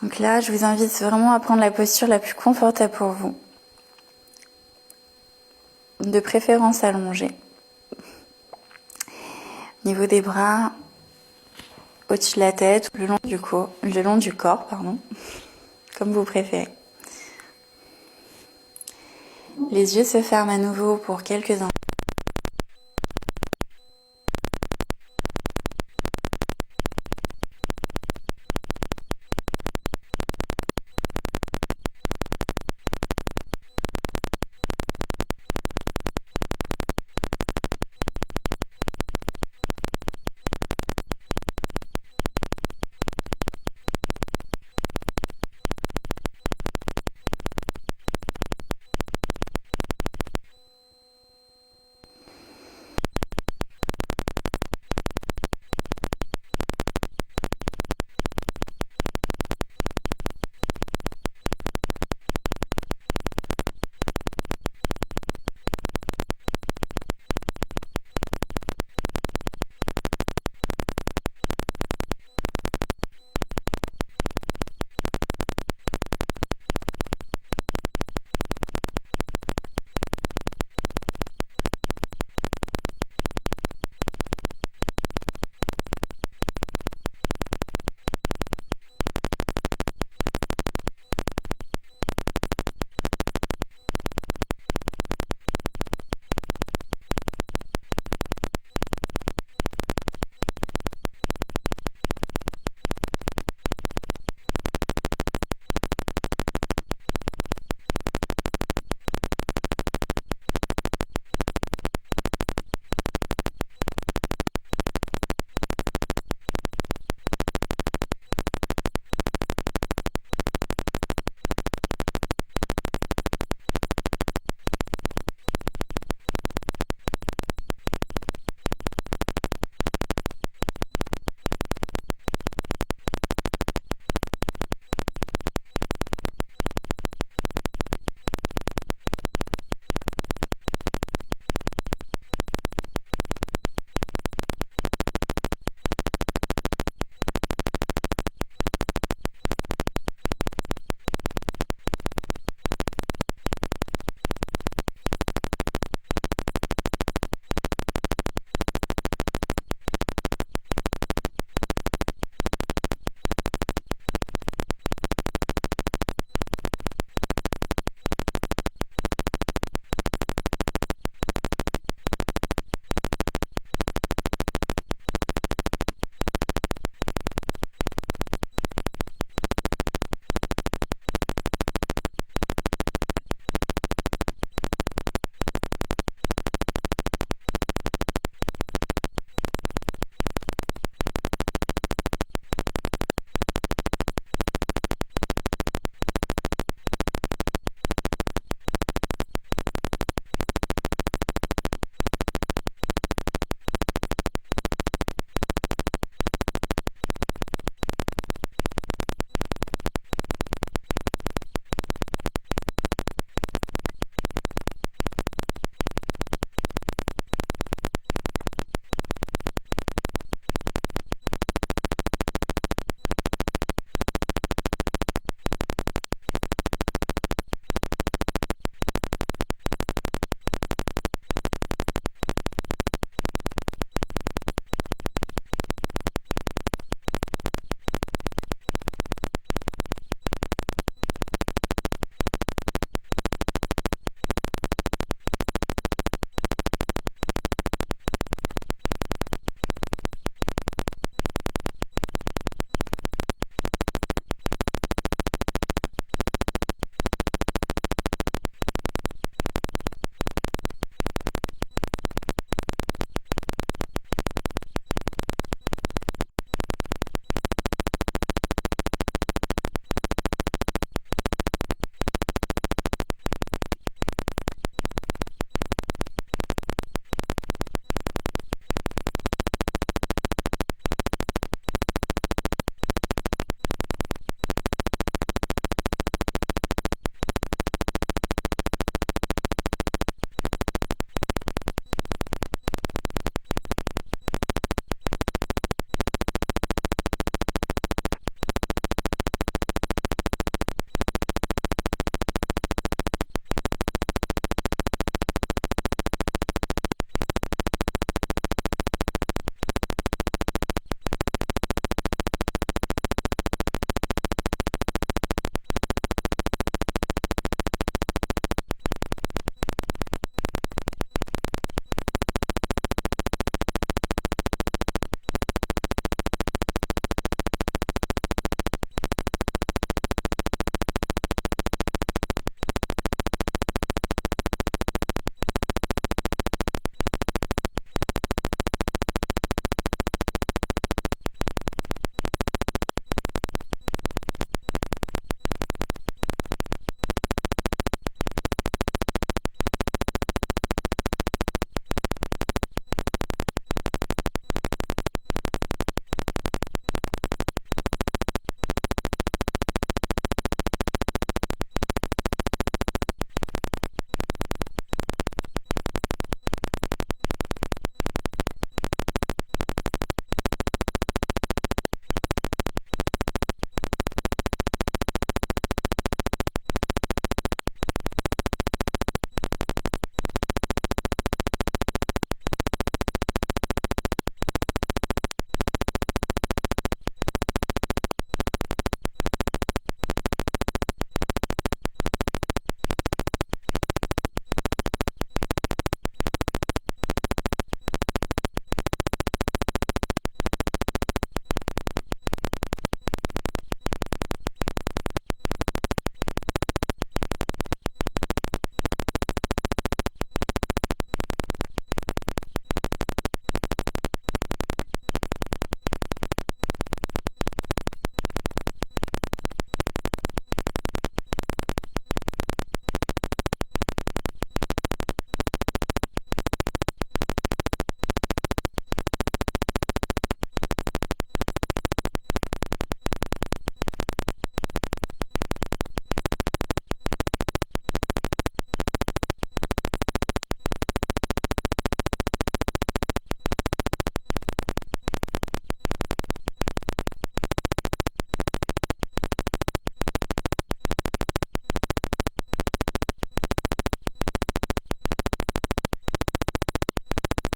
[SPEAKER 1] Donc là, je vous invite vraiment à prendre la posture la plus confortable pour vous. De préférence allongée. Au niveau des bras, au-dessus de la tête, le long du corps, comme vous préférez. Les yeux se ferment à nouveau pour quelques instants.